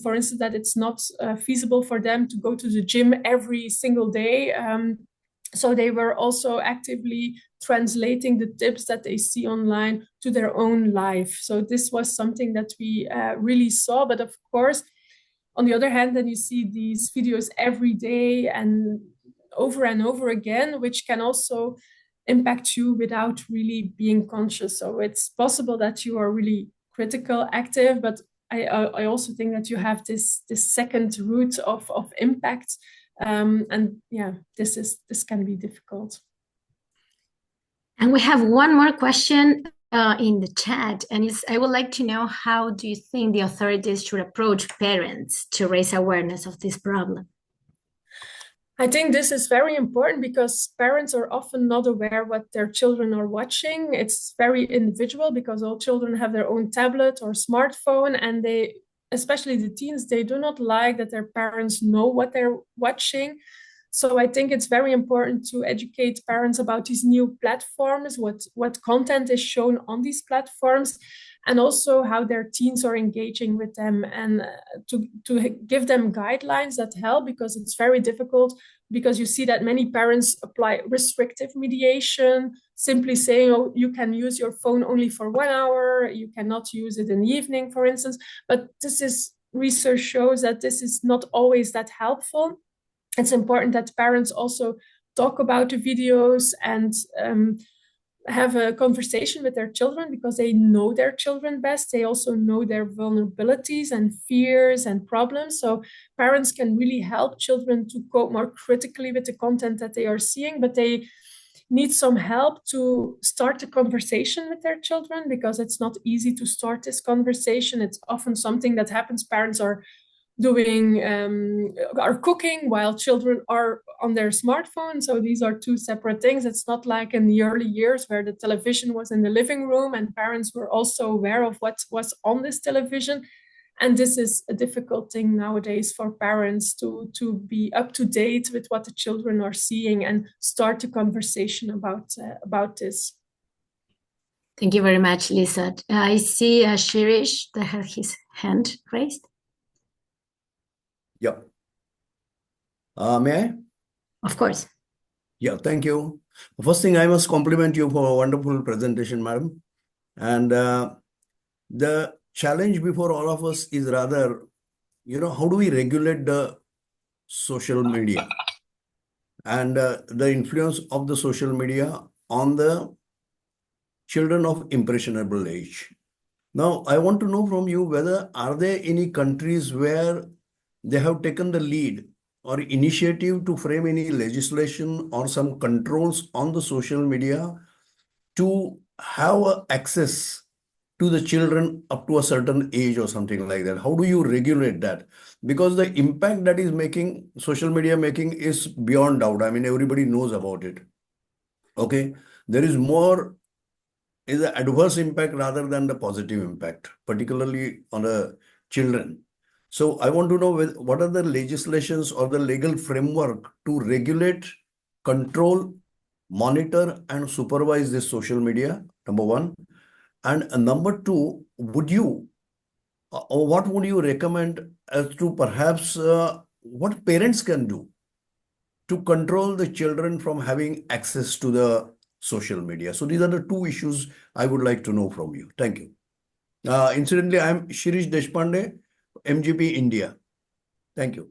For instance, that it's not feasible for them to go to the gym every single day. So they were also actively translating the tips that they see online to their own life. So this was something that we really saw. But of course, on the other hand, then you see these videos every day and over again, which can also impact you without really being conscious. So it's possible that you are really critical, active, but I also think that you have this second route of impact, and yeah, this can be difficult. And we have one more question in the chat, and I would like to know, how do you think the authorities should approach parents to raise awareness of this problem? I think this is very important because parents are often not aware what their children are watching. It's very individual because all children have their own tablet or smartphone, and they, especially the teens, they do not like that their parents know what they're watching. So I think it's very important to educate parents about these new platforms, what content is shown on these platforms, and also how their teens are engaging with them, and to give them guidelines that help, because it's very difficult, because you see that many parents apply restrictive mediation, simply saying, oh, you can use your phone only for 1 hour, you cannot use it in the evening, for instance. But research shows that this is not always that helpful. It's important that parents also talk about the videos and have a conversation with their children, because they know their children best. They also know their vulnerabilities and fears and problems. So parents can really help children to cope more critically with the content that they are seeing, but they need some help to start a conversation with their children, because it's not easy to start this conversation. It's often something that happens. Parents are cooking while children are on their smartphone. So these are two separate things. It's not like in the early years where the television was in the living room and parents were also aware of what was on this television. And this is a difficult thing nowadays for parents to be up to date with what the children are seeing and start a conversation about this. Thank you very much, Lisa. I see Shirish that had his hand raised. Yeah. May I? Of course. Yeah, thank you. First thing, I must compliment you for a wonderful presentation, madam. And the challenge before all of us is rather, how do we regulate the social media and the influence of the social media on the children of impressionable age? Now, I want to know from you whether are there any countries where they have taken the lead or initiative to frame any legislation or some controls on the social media to have access to the children up to a certain age or something like that. How do you regulate that? Because the impact that is making social media making is beyond doubt. I mean, everybody knows about it. Okay. There is an adverse impact rather than the positive impact, particularly on the children. So I want to know what are the legislations or the legal framework to regulate, control, monitor, and supervise this social media, number one. And number two, what would you recommend as to perhaps what parents can do to control the children from having access to the social media? So these are the two issues I would like to know from you. Thank you. Incidentally, I'm Shirish Deshpande, MGP India. Thank you.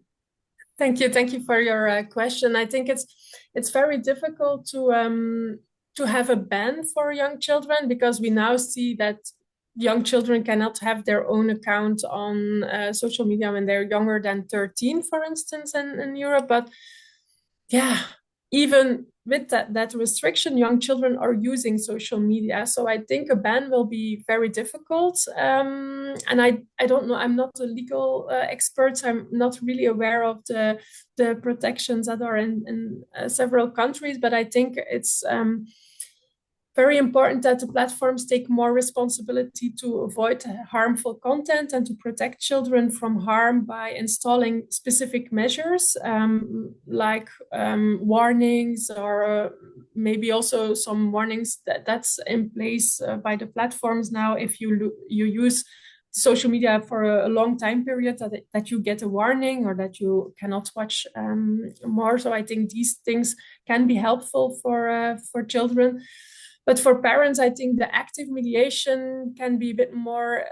Thank you for your question. I think it's very difficult to have a ban for young children, because we now see that young children cannot have their own account on social media when they're younger than 13, for instance, in Europe. But yeah, even with that restriction, young children are using social media. So I think a ban will be very difficult. And I don't know, I'm not a legal expert. So I'm not really aware of the protections that are in several countries, but I think it's very important that the platforms take more responsibility to avoid harmful content and to protect children from harm by installing specific measures, like warnings, or maybe also some warnings that's in place by the platforms now. If you use social media for a long time period, that you get a warning, or that you cannot watch more. So I think these things can be helpful for children. But for parents, I think the active mediation can be a bit more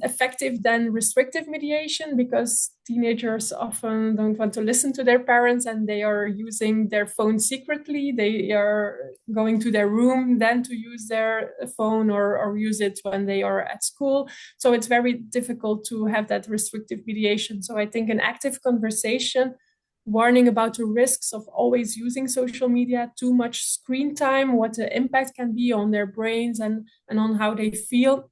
effective than restrictive mediation, because teenagers often don't want to listen to their parents and they are using their phone secretly. They are going to their room then to use their phone or use it when they are at school. So it's very difficult to have that restrictive mediation. So I think an active conversation, warning about the risks of always using social media, too much screen time, what the impact can be on their brains and on how they feel.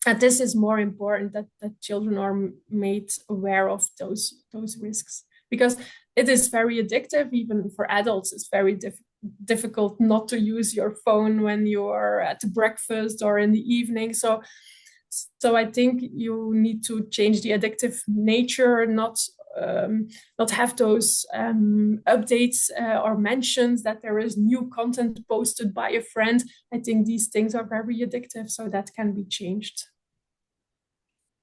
And this is more important, that children are made aware of those risks, because it is very addictive. Even for adults, it's very difficult not to use your phone when you are at breakfast or in the evening. So I think you need to change the addictive nature, not have those updates or mentions that there is new content posted by a friend. I think these things are very addictive, so that can be changed.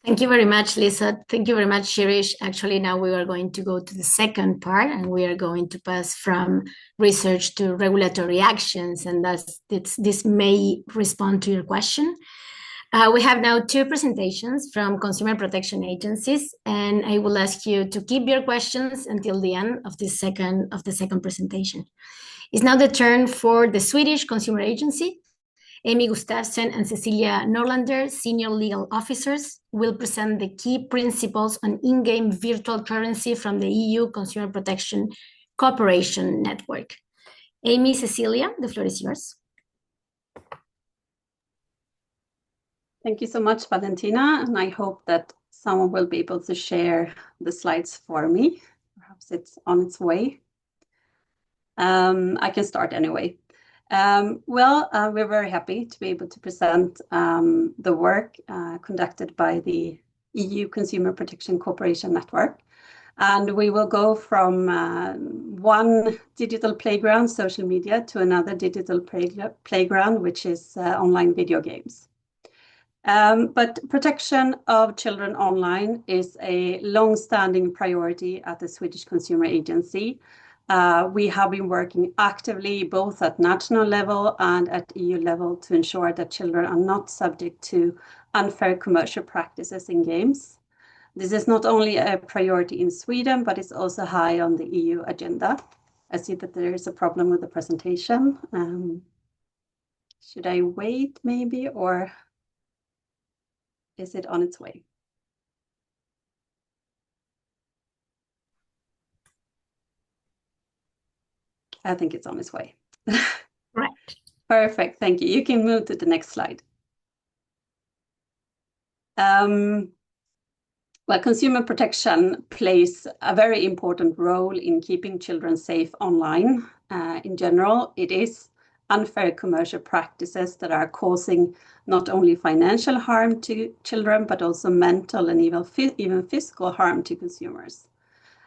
Thank you very much, Lisa. Thank you very much, Shirish. Actually, now we are going to go to the second part, and we are going to pass from research to regulatory actions, and this may respond to your question. We have now two presentations from consumer protection agencies, and I will ask you to keep your questions until the end of the second presentation. It's now the turn for the Swedish Consumer Agency. Amy Gustafsson and Cecilia Norlander, senior legal officers, will present the key principles on in-game virtual currency from the EU Consumer Protection Cooperation Network. Amy, Cecilia, the floor is yours. Thank you so much, Valentina, and I hope that someone will be able to share the slides for me. Perhaps it's on its way. I can start anyway. We're very happy to be able to present the work conducted by the EU Consumer Protection Cooperation Network. And we will go from one digital playground, social media, to another digital playground, which is online video games. But protection of children online is a long-standing priority at the Swedish Consumer Agency. We have been working actively both at national level and at EU level to ensure that children are not subject to unfair commercial practices in games. This is not only a priority in Sweden, but it's also high on the EU agenda. I see that there is a problem with the presentation. Should I wait maybe, or is it on its way? I think it's on its way. Right. Perfect, thank you. You can move to the next slide. Consumer protection plays a very important role in keeping children safe online. In general, it is unfair commercial practices that are causing not only financial harm to children, but also mental and even physical harm to consumers.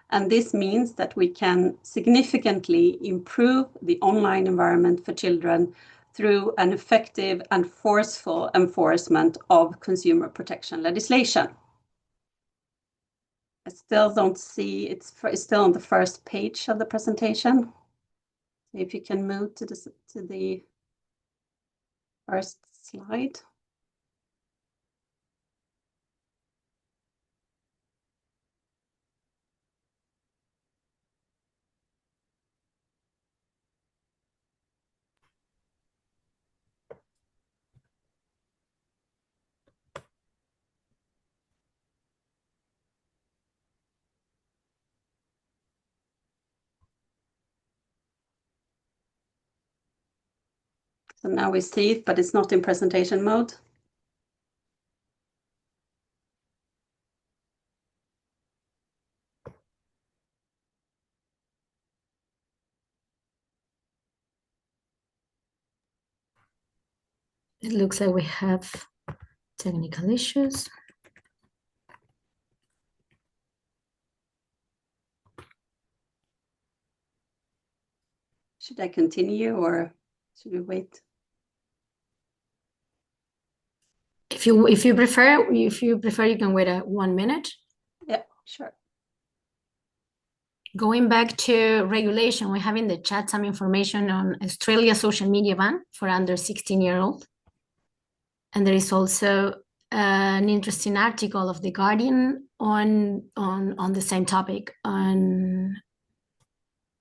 And this means that we can significantly improve the online environment for children through an effective and forceful enforcement of consumer protection legislation. I still don't see, it's still on the first page of the presentation. If you can move to the first slide. So now we see it, but it's not in presentation mode. It looks like we have technical issues. Should I continue or should we wait? If you prefer, you can wait 1 minute. Yeah, sure. Going back to regulation, we have in the chat some information on Australia's social media ban for under 16-year-old. And there is also an interesting article of The Guardian on the same topic, on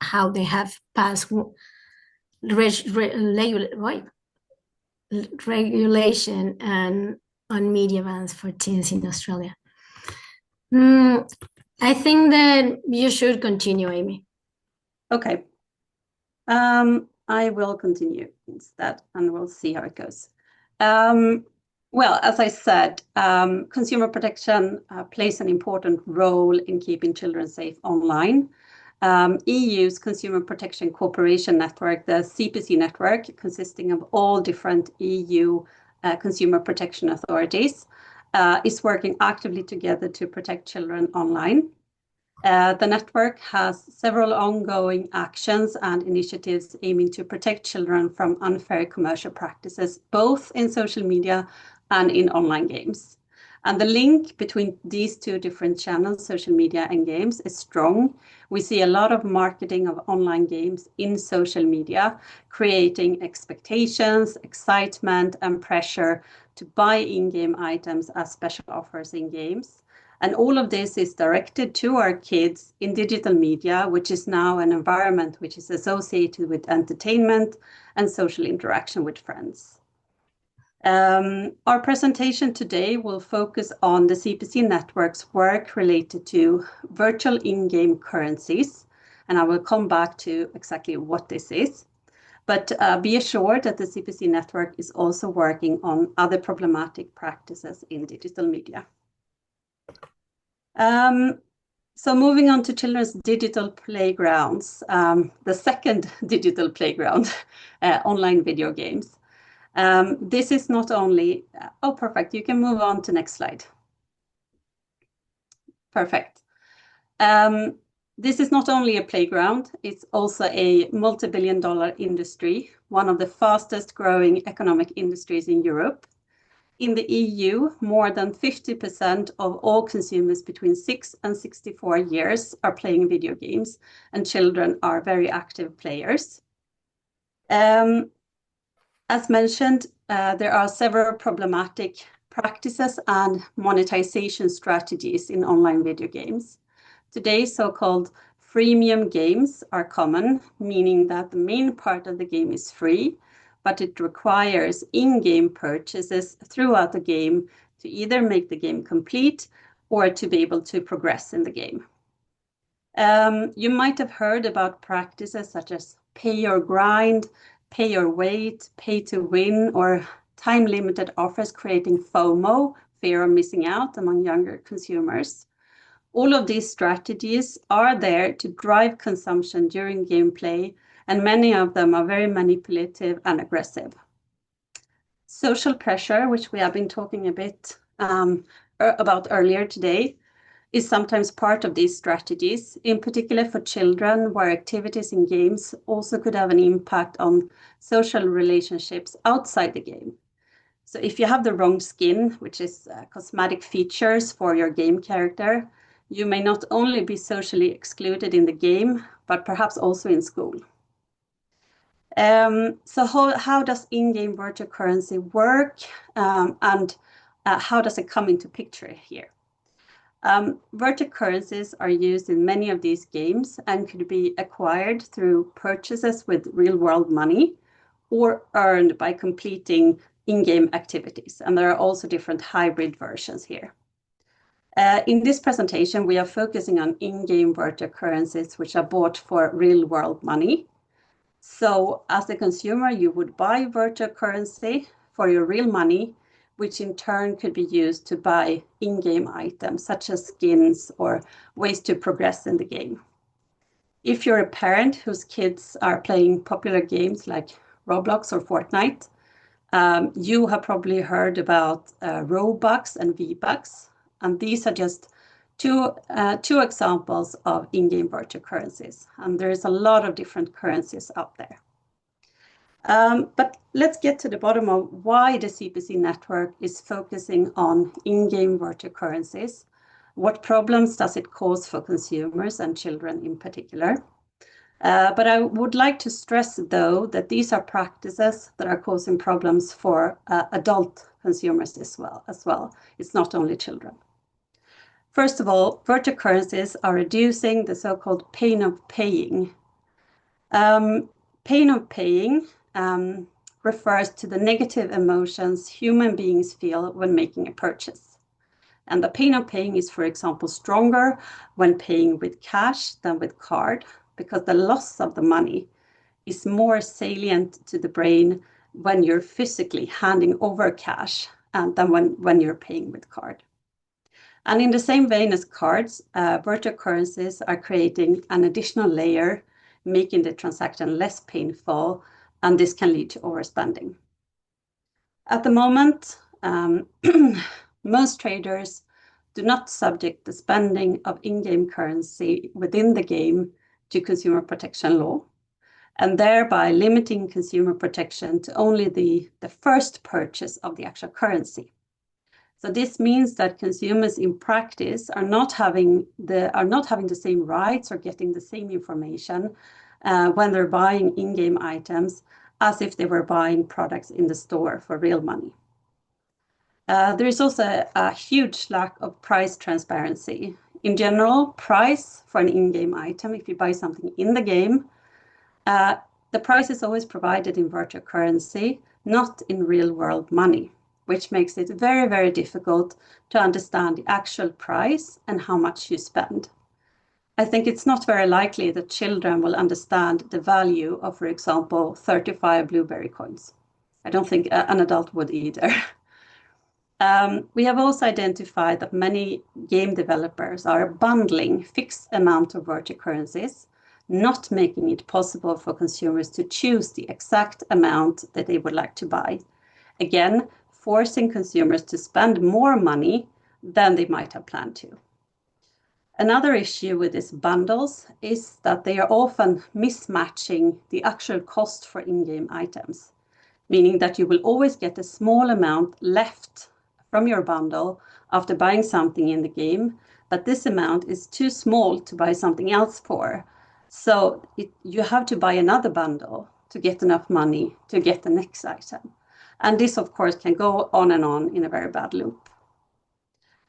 how they have passed regulation and on media bans for teens in Australia. I think that you should continue, Amy. Okay. I will continue instead, and we'll see how it goes. Well, as I said, consumer protection plays an important role in keeping children safe online. EU's Consumer Protection Cooperation Network, the CPC network, consisting of all different EU consumer protection authorities, is working actively together to protect children online. The network has several ongoing actions and initiatives aiming to protect children from unfair commercial practices, both in social media and in online games. And the link between these two different channels, social media and games, is strong. We see a lot of marketing of online games in social media, creating expectations, excitement, and pressure to buy in-game items as special offers in games. And all of this is directed to our kids in digital media, which is now an environment which is associated with entertainment and social interaction with friends. Our presentation today will focus on the CPC network's work related to virtual in-game currencies, and I will come back to exactly what this is. But be assured that the CPC network is also working on other problematic practices in digital media. So moving on to children's digital playgrounds, the second digital playground, online video games. This is not only, oh, perfect. You can move on to next slide. Perfect. This is not only a playground, it's also a multi-billion-dollar industry, one of the fastest growing economic industries in Europe. In the EU, more than 50% of all consumers between 6 and 64 years are playing video games, and children are very active players. As mentioned, there are several problematic practices and monetization strategies in online video games. Today, so-called freemium games are common, meaning that the main part of the game is free, but it requires in-game purchases throughout the game to either make the game complete or to be able to progress in the game. You might have heard about practices such as pay or grind, pay or wait, pay to win, or time-limited offers, creating FOMO, fear of missing out, among younger consumers. All of these strategies are there to drive consumption during gameplay, and many of them are very manipulative and aggressive. Social pressure, which we have been talking a bit about earlier today, is sometimes part of these strategies, in particular for children, where activities in games also could have an impact on social relationships outside the game. So if you have the wrong skin, which is cosmetic features for your game character, you may not only be socially excluded in the game, but perhaps also in school. So how does in-game virtual currency work, and how does it come into picture here? Virtual currencies are used in many of these games and could be acquired through purchases with real-world money or earned by completing in-game activities. And there are also different hybrid versions here. In this presentation, we are focusing on in-game virtual currencies which are bought for real-world money. So as a consumer, you would buy virtual currency for your real money, which in turn could be used to buy in-game items such as skins or ways to progress in the game. If you're a parent whose kids are playing popular games like Roblox or Fortnite, you have probably heard about Robux and V-Bucks, and these are just two examples of in-game virtual currencies, and there is a lot of different currencies out there. But let's get to the bottom of why the CPC network is focusing on in-game virtual currencies What problems does it cause for consumers and children in particular? But I would like to stress, though, that these are practices that are causing problems for adult consumers as well. It's not only children. First of all, virtual currencies are reducing the so-called pain of paying. Pain of paying refers to the negative emotions human beings feel when making a purchase. And the pain of paying is, for example, stronger when paying with cash than with card, because the loss of the money is more salient to the brain when you're physically handing over cash than when you're paying with card. And in the same vein as cards, virtual currencies are creating an additional layer, making the transaction less painful, and this can lead to overspending. At the moment, most traders do not subject the spending of in-game currency within the game to consumer protection law, and thereby limiting consumer protection to only the first purchase of the actual currency. So this means that consumers in practice are not having the same rights or getting the same information when they're buying in-game items as if they were buying products in the store for real money. There is also a huge lack of price transparency. In general, price for an in-game item, if you buy something in the game, the price is always provided in virtual currency, not in real-world money, which makes it very, very difficult to understand the actual price and how much you spend. I think it's not very likely that children will understand the value of, for example, 35 blueberry coins. I don't think an adult would either. We have also identified that many game developers are bundling fixed amount of virtual currencies, not making it possible for consumers to choose the exact amount that they would like to buy. Again, forcing consumers to spend more money than they might have planned to. Another issue with these bundles is that they are often mismatching the actual cost for in-game items, meaning that you will always get a small amount left from your bundle after buying something in the game, but this amount is too small to buy something else for. So you have to buy another bundle to get enough money to get the next item. And this, of course, can go on and on in a very bad loop.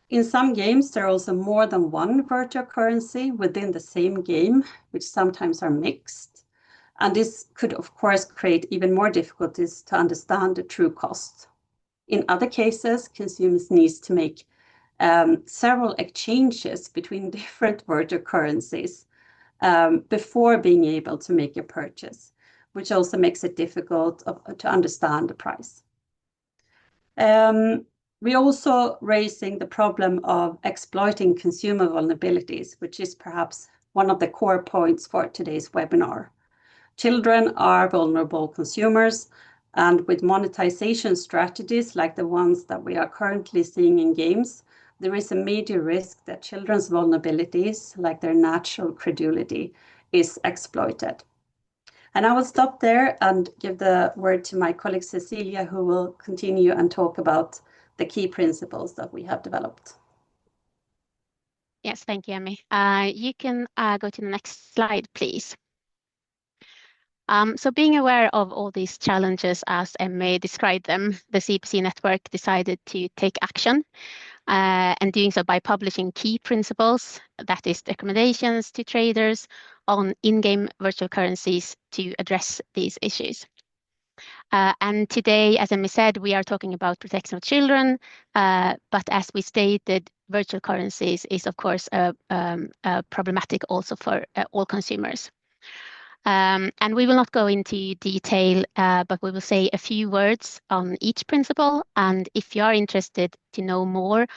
In some games, there are also more than one virtual currency within the same game, which sometimes are mixed. And this could, of course, create even more difficulties to understand the true cost. In other cases, consumers need to make several exchanges between different virtual currencies before being able to make a purchase, which also makes it difficult to understand the price. We're also raising the problem of exploiting consumer vulnerabilities, which is perhaps one of the core points for today's webinar. Children are vulnerable consumers, and with monetization strategies like the ones that we are currently seeing in games, there is a major risk that children's vulnerabilities, like their natural credulity, is exploited. And I will stop there and give the word to my colleague Cecilia, who will continue and talk about the key principles that we have developed. Yes, thank you, Emmy. You can go to the next slide, please. So being aware of all these challenges as Emmy described them, the CPC network decided to take action, and doing so by publishing key principles, that is recommendations to traders on in-game virtual currencies to address these issues. And today, as Emmy said, we are talking about protection of children, but as we stated, virtual currencies is of course problematic also for all consumers. And we will not go into detail, but we will say a few words on each principle. And if you are interested to know more,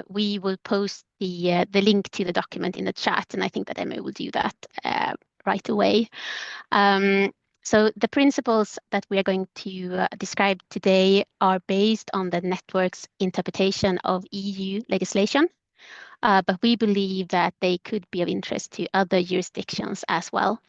we will post the link to the document in the chat. And I think that Emmy will do that right away. So the principles that we are going to describe today are based on the network's interpretation of EU legislation, but we believe that they could be of interest to other jurisdictions as well.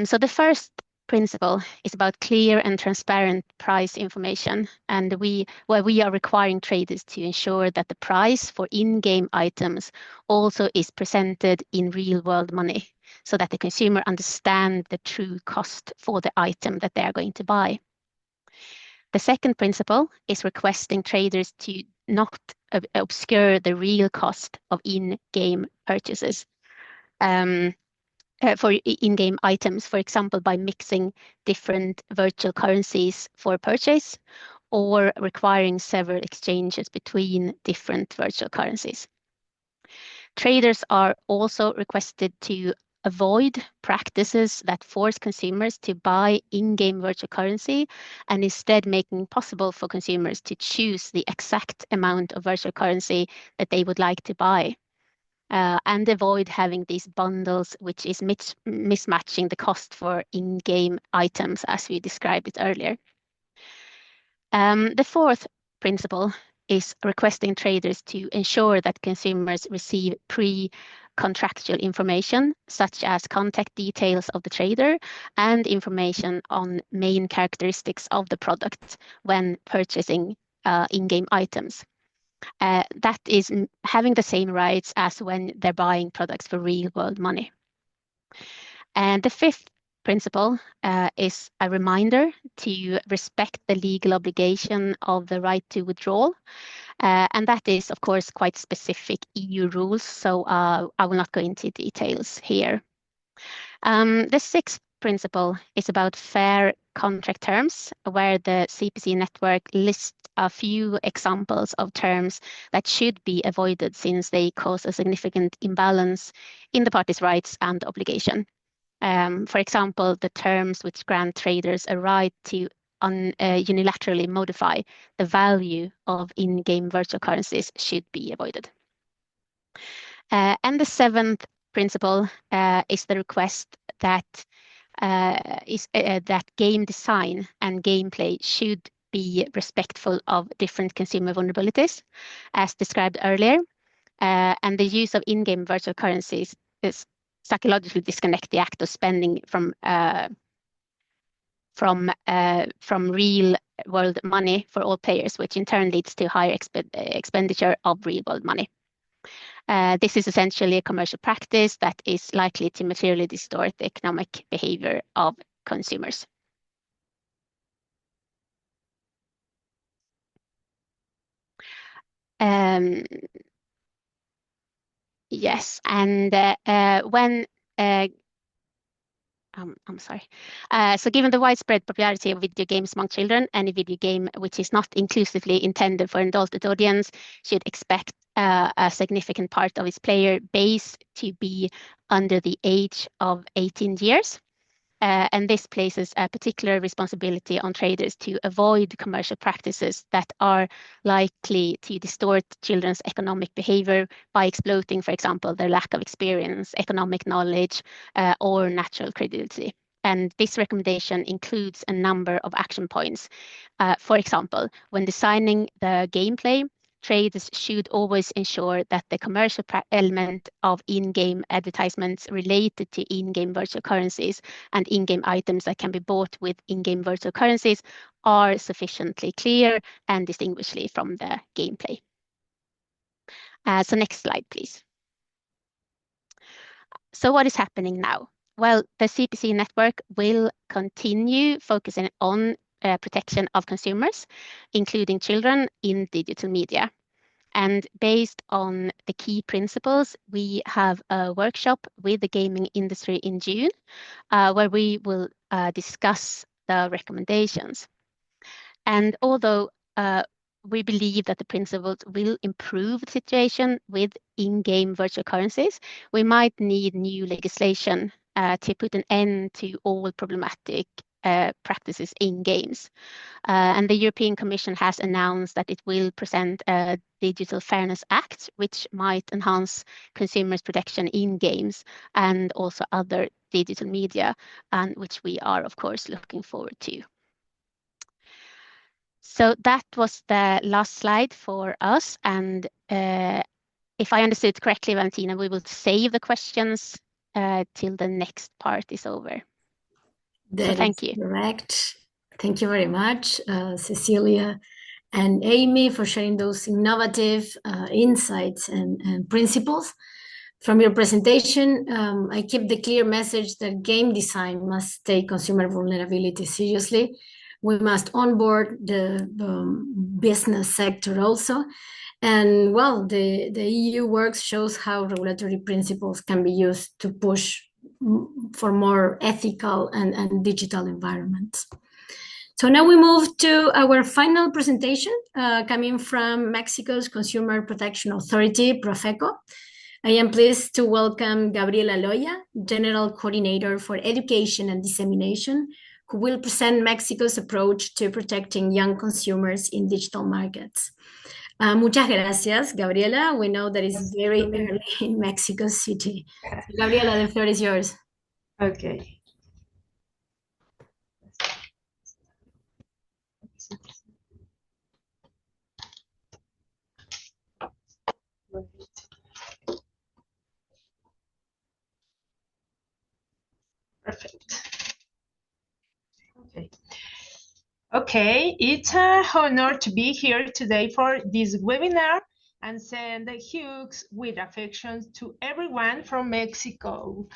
So the first principle is about clear and transparent price information, and we are requiring traders to ensure that the price for in-game items also is presented in real-world money, so that the consumer understands the true cost for the item that they are going to buy. The second principle is requesting traders to not obscure the real cost of in-game purchases. For in-game items, for example, by mixing different virtual currencies for purchase or requiring several exchanges between different virtual currencies. Traders are also requested to avoid practices that force consumers to buy in-game virtual currency and instead making it possible for consumers to choose the exact amount of virtual currency that they would like to buy. And avoid having these bundles, which is mismatching the cost for in-game items, as we described it earlier. The fourth principle is requesting traders to ensure that consumers receive pre-contractual information, such as contact details of the trader and information on main characteristics of the product when purchasing in-game items. That is having the same rights as when they're buying products for real world money. And the fifth principle is a reminder to respect the legal obligation of the right to withdrawal. And that is, of course, quite specific EU rules, so I will not go into details here. The sixth principle is about fair contract terms, where the CPC network lists a few examples of terms that should be avoided since they cause a significant imbalance in the parties' rights and obligation. For example, the terms which grant traders a right to unilaterally modify the value of in-game virtual currencies should be avoided. And the seventh principle is the request that that game design and gameplay should be respectful of different consumer vulnerabilities, as described earlier. And the use of in-game virtual currencies is psychologically disconnect the act of spending from real world money for all players, which in turn leads to higher expenditure of real world money. This is essentially a commercial practice that is likely to materially distort the economic behavior of consumers. Yes, and when I'm sorry. So given the widespread popularity of video games among children, any video game which is not inclusively intended for an adult audience should expect a significant part of its player base to be under the age of 18 years. And this places a particular responsibility on traders to avoid commercial practices that are likely to distort children's economic behavior by exploiting, for example, their lack of experience, economic knowledge, or natural credibility. And this recommendation includes a number of action points. For example, when designing the gameplay, traders should always ensure that the commercial element of in-game advertisements related to in-game virtual currencies and in-game items that can be bought with in-game virtual currencies are sufficiently clear and distinguishable from the gameplay. So next slide, please. So what is happening now? Well, the CPC network will continue focusing on protection of consumers, including children, in digital media. And based on the key principles, we have a workshop with the gaming industry in June, where we will discuss the recommendations. And although we believe that the principles will improve the situation with in-game virtual currencies, we might need new legislation to put an end to all problematic practices in games. And the European Commission has announced that it will present a Digital Fairness Act, which might enhance consumers' protection in games and also other digital media, and which we are, of course, looking forward to. So that was the last slide for us. And if I understood correctly, Valentina, we will save the questions till the next part is over. That thank is you. correct. Thank you very much, Cecilia and Amy, for sharing those innovative insights and principles. From your presentation, I keep the clear message that game design must take consumer vulnerability seriously. We must onboard the business sector also. And well, the EU work shows how regulatory principles can be used to push for more ethical and digital environments. So now we move to our final presentation coming from Mexico's Consumer Protection Authority, Profeco. I am pleased to welcome Gabriela Loya, General Coordinator for Education and Dissemination, who will present Mexico's approach to protecting young consumers in digital markets. Muchas gracias, Gabriela. We know that it's very early in Mexico City. Gabriela, the floor is yours. Okay. Perfect. Okay. Okay, it's an honor to be here today for this webinar and send hugs with affection to everyone from Mexico.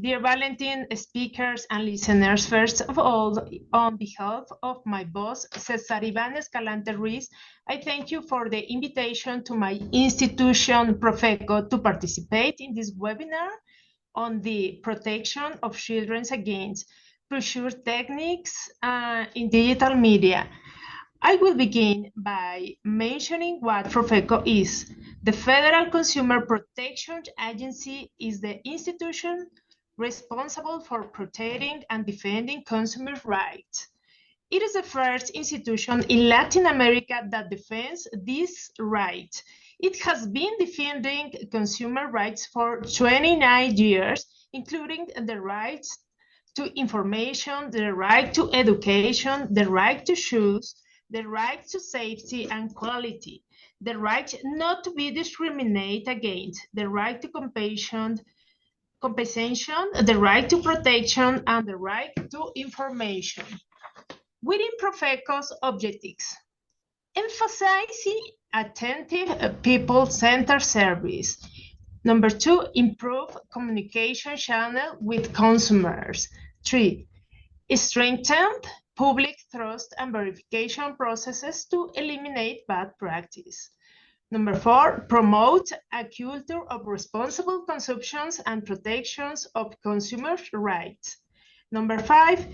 Dear Valentin, speakers and listeners, first of all, on behalf of my boss, Cesar Iván Escalante Ruiz, I thank you for the invitation to my institution, Profeco, to participate in this webinar on the protection of children against pressure techniques in digital media. I will begin by mentioning what Profeco is. The Federal Consumer Protection Agency is the institution responsible for protecting and defending consumer rights. It is the first institution in Latin America that defends this right. It has been defending consumer rights for 29 years, including the rights to information, the right to education, the right to choose, the right to safety and quality, the right not to be discriminated against, the right to compensation, the right to protection, and the right to information. Within Profeco's objectives, emphasizing attentive people-centered service. Number 2, improve communication channel with consumers. 3, strengthen public trust and verification processes to eliminate bad practice. Number 4, promote a culture of responsible consumptions and protections of consumers' rights. Number 5,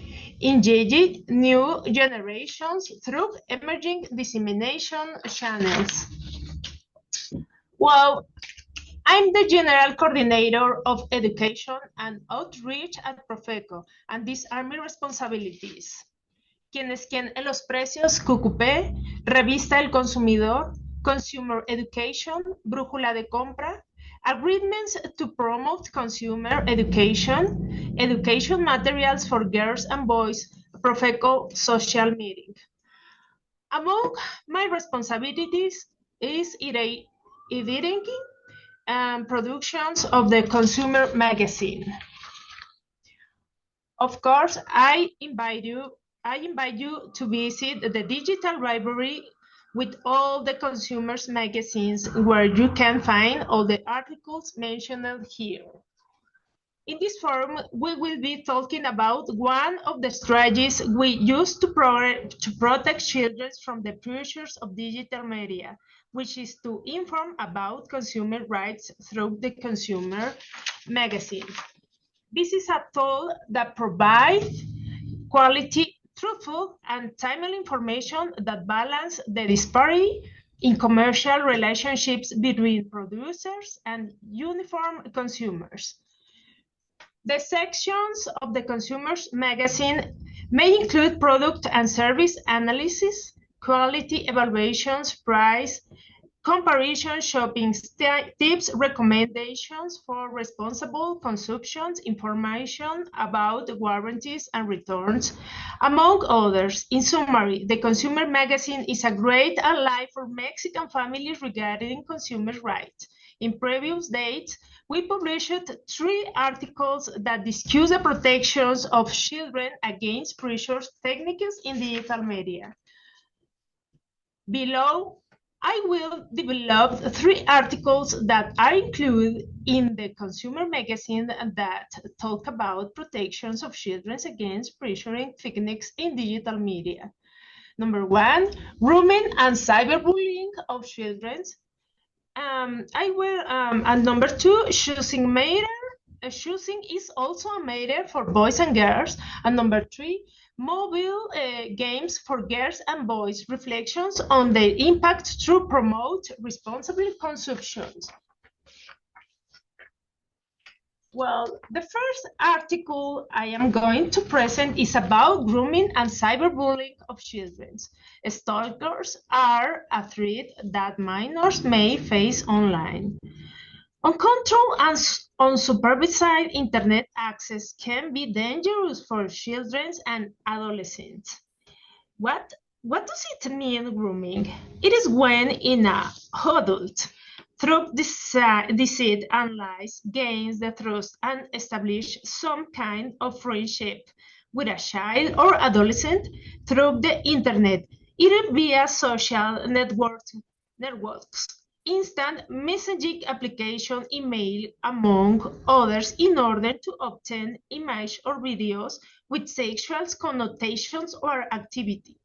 engage new generations through emerging dissemination channels. Well, I'm the General Coordinator of Education and Outreach at Profeco, and these are my responsibilities. ¿Quién es quién en los precios? QQP, Revista El Consumidor, Consumer Education, Brújula de Compra, agreements to promote consumer education, education materials for girls and boys, Profeco social meeting. Among my responsibilities is editing and productions of the consumer magazine. Of course, I invite you to visit the digital library with all the consumers magazines where you can find all the articles mentioned here. In this forum, we will be talking about one of the strategies we use to protect children from the pressures of digital media, which is to inform about consumer rights through the consumer magazine. This is a tool that provides quality, truthful, and timely information that balance the disparity in commercial relationships between producers and uniform consumers. The sections of the consumer's magazine may include product and service analysis, quality evaluations, price, comparison, shopping tips, recommendations for responsible consumption, information about warranties and returns, among others. In summary, the consumer magazine is a great ally for Mexican families regarding consumer rights. In previous dates, we published 3 articles that discuss the protections of children against pressure techniques in digital media. Below, I will develop 3 articles that are included in the consumer magazine that talk about protections of children against pressuring techniques in digital media. Number 1, grooming and cyberbullying of children. And number 2, choosing matter. Choosing is also a matter for boys and girls. And number 3, mobile games for girls and boys, reflections on their impact to promote responsible consumption. Well, the first article I am going to present is about grooming and cyberbullying of children. Stalkers are a threat that minors may face online. Uncontrolled and unsupervised internet access can be dangerous for children and adolescents. What does it mean, grooming? It is when an adult, through deceit and lies, gains the trust and establish some kind of friendship with a child or adolescent through the internet, either via social networks, instant messaging application, email, among others, in order to obtain images or videos with sexual connotations or activity.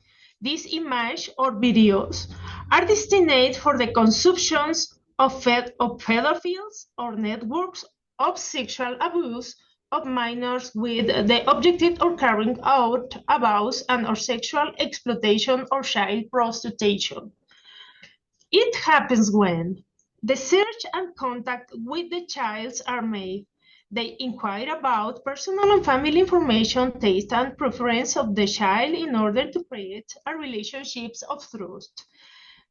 These images or videos are destined for the consumption of pedophiles or networks of sexual abuse of minors with the objective of carrying out abuse and or sexual exploitation or child prostitution. It happens when the search and contact with the child are made. They inquire about personal and family information, taste and preference of the child in order to create a relationship of trust.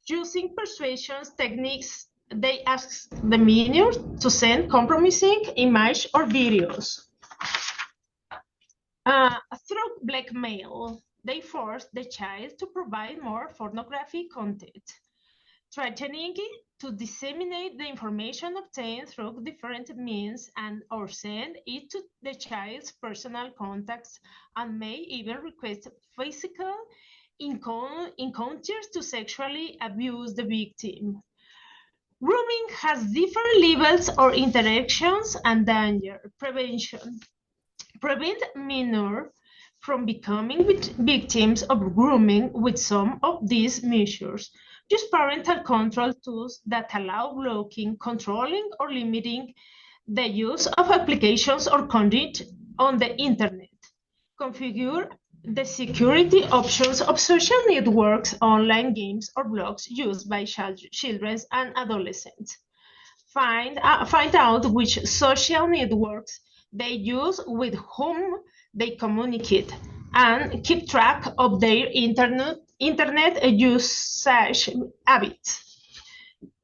Using persuasion techniques, they ask the minor to send compromising images or videos. Through blackmail, they force the child to provide more pornographic content, threatening to disseminate the information obtained through different means and or send it to the child's personal contacts, and may even request physical encounters to sexually abuse the victim. Grooming has different levels or interactions and danger. Prevention. Prevent minors from becoming victims of grooming with some of these measures. Use parental control tools that allow blocking, controlling, or limiting the use of applications or content on the internet. Configure the security options of social networks, online games, or blogs used by children and adolescents. Find out which social networks they use, with whom they communicate, and keep track of their internet usage habits.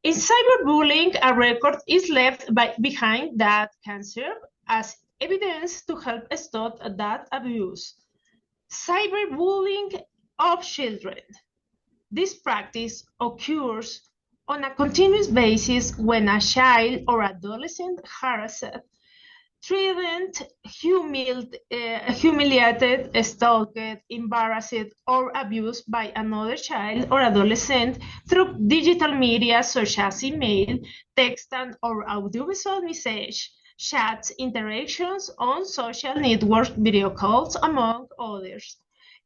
In cyberbullying, a record is left behind that can serve as evidence to help stop that abuse. Cyberbullying of children. This practice occurs on a continuous basis when a child or adolescent harassed, threatened, humiliated, stalked, embarrassed, or abused by another child or adolescent through digital media such as email, text, or audiovisual message, chats, interactions on social networks, video calls, among others.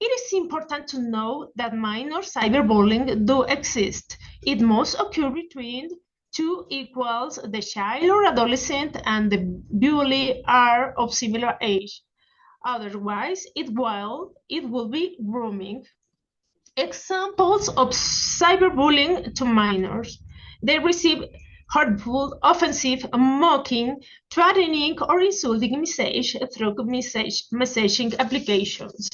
It is important to know that minor cyberbullying do exist. It must occur between 2 equals, the child or adolescent and the bully are of similar age. Otherwise, it will be grooming. Examples of cyberbullying to minors. They receive hurtful, offensive, mocking, threatening, or insulting message through messaging applications.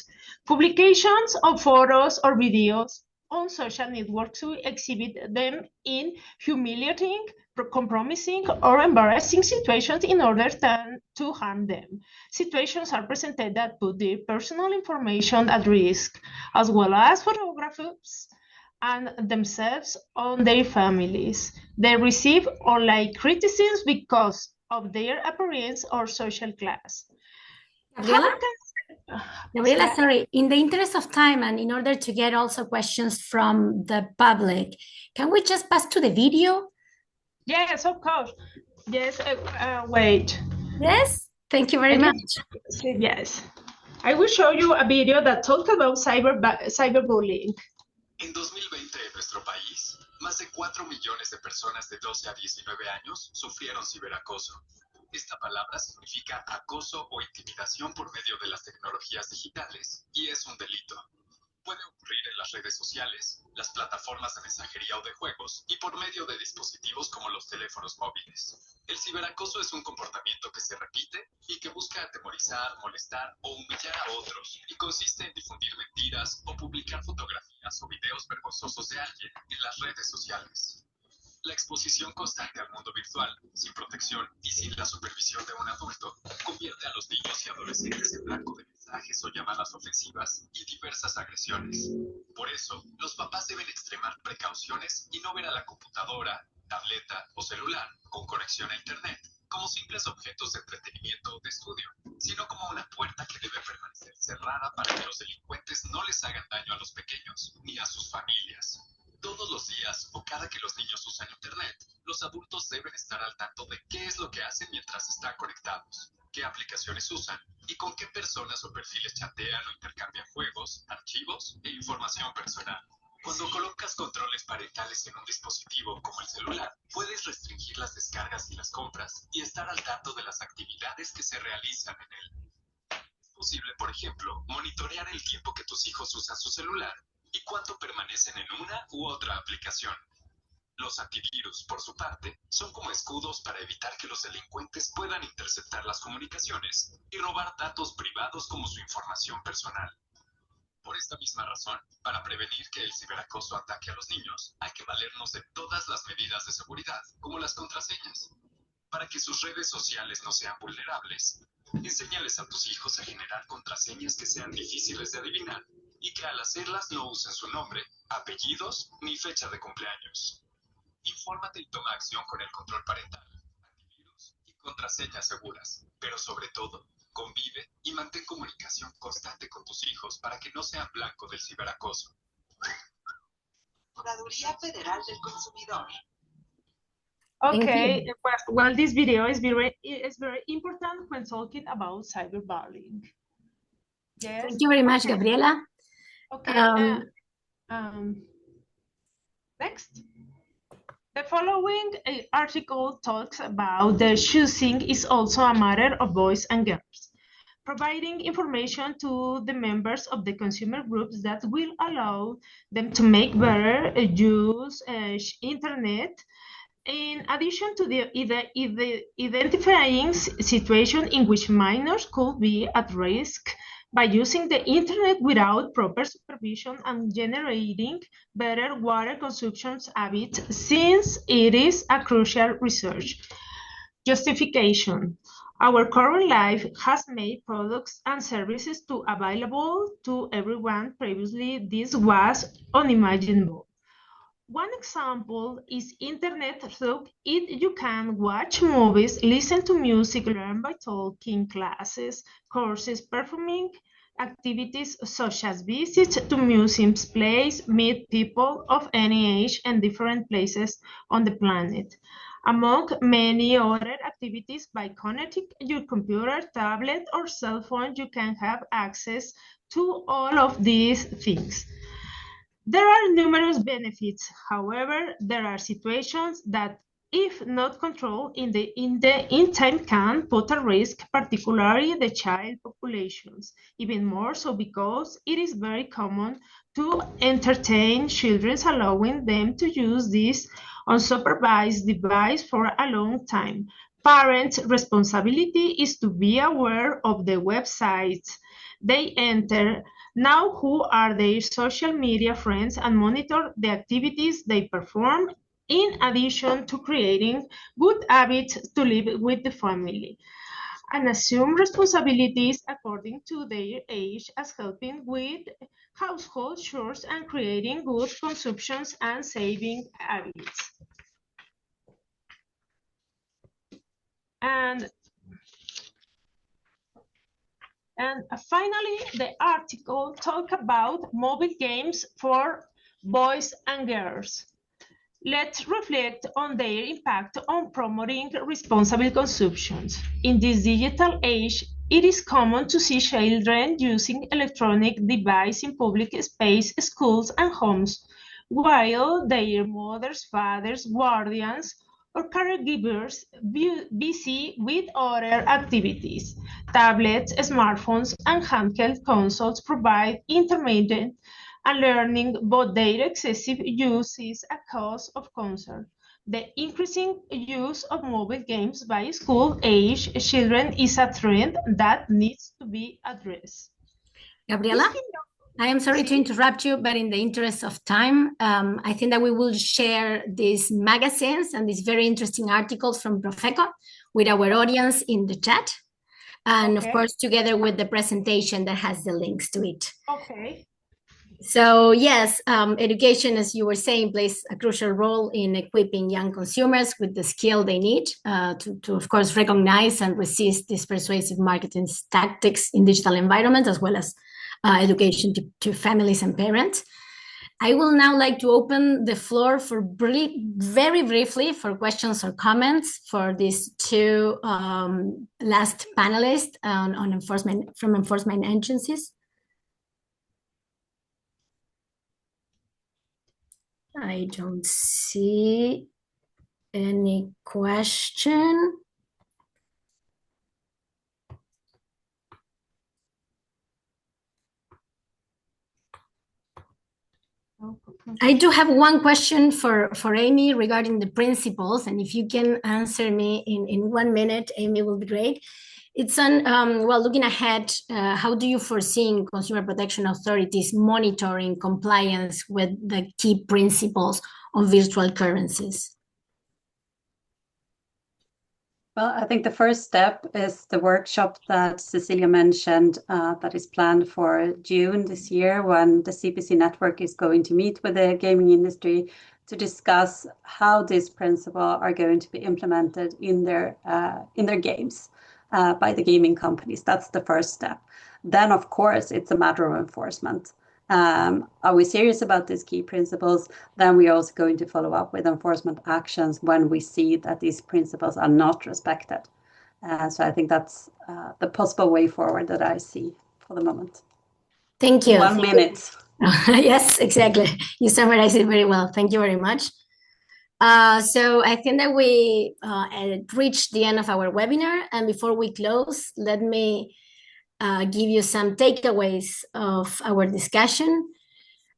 Publications of photos or videos on social networks to exhibit them in humiliating, compromising, or embarrassing situations in order to harm them. Situations are presented that put their personal information at risk, as well as photographs and themselves on their families. They receive or like criticisms because of their appearance or social class. Gabriela? Gabriela, Yeah. sorry, in the interest of time and in order to get also questions from the public, can we just pass to the video? Yes, of course. Yes, wait. Yes, thank you very much. Yes. I will show you a video that talks about cyberbullying. En 2020 en nuestro país, más de 4 millones de personas de 12 a 19 años sufrieron ciberacoso. Esta palabra significa acoso o intimidación por medio de las tecnologías digitales y es un delito. Puede ocurrir en las redes sociales, las plataformas de mensajería o de juegos y por medio de dispositivos como los teléfonos móviles. El ciberacoso es un comportamiento que se repite y que busca atemorizar, molestar o humillar a otros y consiste en difundir mentiras o publicar fotografías o videos vergonzosos de alguien en las redes sociales. La exposición constante al mundo virtual, sin protección y sin la supervisión de un adulto, convierte a los niños y adolescentes en blanco de mensajes o llamadas ofensivas y diversas agresiones. Por eso, los papás deben extremar precauciones y no ver a la computadora, tableta o celular con conexión a Internet como simples objetos de entretenimiento o de estudio, sino como una puerta que debe permanecer cerrada para que los delincuentes no les hagan daño a los pequeños ni a sus familias. Todos los días o cada que los niños usan Internet, los adultos deben estar al tanto de qué es lo que hacen mientras están conectados, qué aplicaciones usan y con qué personas o perfiles chatean o intercambian juegos, archivos e información personal. Cuando colocas controles parentales en un dispositivo como el celular, puedes restringir las descargas y las compras y estar al tanto de las actividades que se realizan en él. Es posible, por ejemplo, monitorear el tiempo que tus hijos usan su celular y cuánto permanecen en una u otra aplicación. Los antivirus, por su parte, son como escudos para evitar que los delincuentes puedan interceptar las comunicaciones y robar datos privados como su información personal. Por esta misma razón, para prevenir que el ciberacoso ataque a los niños, hay que valernos de todas las medidas de seguridad, como las contraseñas. Para que sus redes sociales no sean vulnerables, enséñales a tus hijos a generar contraseñas que sean difíciles de adivinar y que al hacerlas no usen su nombre, apellidos ni fecha de cumpleaños. Infórmate y toma acción con el control parental, antivirus y contraseñas seguras, pero sobre todo, convive y mantén comunicación constante con tus hijos para que no sean blanco del ciberacoso. Procuraduría Federal del Consumidor. Okay, well, this video is very important when talking about cyberbullying. Yes. Thank you very much, Gabriela. Okay. Next. The following article talks about the choosing is also a matter of boys and girls, providing information to the members of the consumer groups that will allow them to make better use internet. In addition to the identifying situation in which minors could be at risk by using the internet without proper supervision and generating better water consumption habits, since it is a crucial research. Justification. Our current life has made products and services available to everyone. Previously, this was unimaginable. One example is internet. Through it, you can watch movies, listen to music, learn by talking, classes, courses, performing activities such as visits to museums, plays, meet people of any age and different places on the planet. Among many other activities, by connecting your computer, tablet, or cell phone, you can have access to all of these things. There are numerous benefits. However, there are situations that, if not controlled in time, can put at risk, particularly the child populations. Even more so because it is very common to entertain children, allowing them to use this unsupervised device for a long time. Parents' responsibility is to be aware of the websites they enter, know who are their social media friends, and monitor the activities they perform, in addition to creating good habits to live with the family, and assume responsibilities according to their age, as helping with household chores, and creating good consumptions and saving habits. And finally, the article talks about mobile games for boys and girls. Let's reflect on their impact on promoting responsible consumption. In this digital age, it is common to see children using electronic devices in public space, schools, and homes, while their mothers, fathers, guardians, or caregivers busy with other activities. Tablets, smartphones, and handheld consoles provide intermediate and learning, but their excessive use is a cause of concern. The increasing use of mobile games by school-age children is a trend that needs to be addressed. Gabriela, I am sorry to interrupt you, but in the interest of time, I think that we will share these magazines and these very interesting articles from Profeco with our audience in the chat. And of course, together with the presentation that has the links to it. Okay. So yes, education, as you were saying, plays a crucial role in equipping young consumers with the skill they need to, of course, recognize and resist these persuasive marketing tactics in digital environments, as well as education to families and parents. I will now like to open the floor for very briefly for questions or comments for these two last panelists on enforcement from enforcement agencies. I don't see any question. I do have one question for Amy regarding the principles, and if you can answer me in 1 minute, Amy, will be great. It's on, well, looking ahead, how do you foresee consumer protection authorities monitoring compliance with the key principles on virtual currencies? Well, I think the first step is the workshop that Cecilia mentioned that is planned for June this year, when the CPC network is going to meet with the gaming industry to discuss how these principles are going to be implemented in their games by the gaming companies. That's the first step. Then, of course, it's a matter of enforcement. Are we serious about these key principles? Then we're also going to follow up with enforcement actions when we see that these principles are not respected. So I think that's the possible way forward that I see for the moment. Thank you. 1 minute. Yes, exactly. You summarized it very well. Thank you very much. So I think that we reached the end of our webinar. And before we close, let me give you some takeaways of our discussion.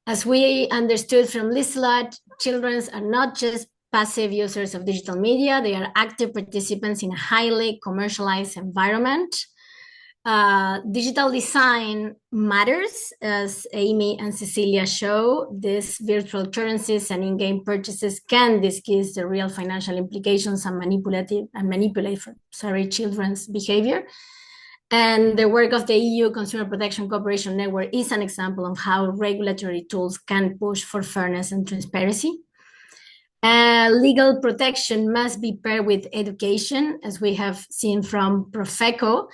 As we understood from Liselot, children are not just passive users of digital media, they are active participants in a highly commercialized environment. Digital design matters, as Amy and Cecilia show. These virtual currencies and in-game purchases can disguise the real financial implications and manipulate children's behavior. And the work of the EU Consumer Protection Cooperation Network is an example of how regulatory tools can push for fairness and transparency. Legal protection must be paired with education, as we have seen from Profeco.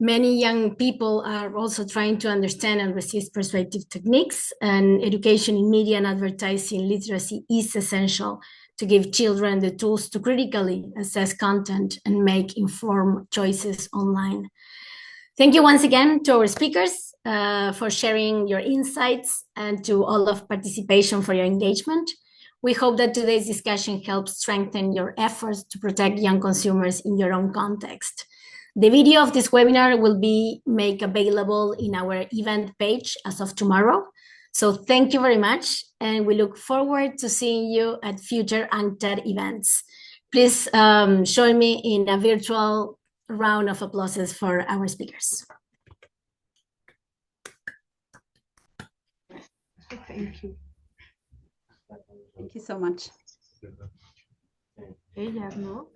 Many young people are also trying to understand and resist persuasive techniques, and education in media and advertising literacy is essential to give children the tools to critically assess content and make informed choices online. Thank you once again to our speakers for sharing your insights, and to all of participation for your engagement. We hope that today's discussion helps strengthen your efforts to protect young consumers in your own context. The video of this webinar will be made available in our event page as of tomorrow. So thank you very much, and we look forward to seeing you at future UNCTAD events. Please join me in a virtual round of applauses for our speakers. Thank you. Thank you so much. Ella, ¿no?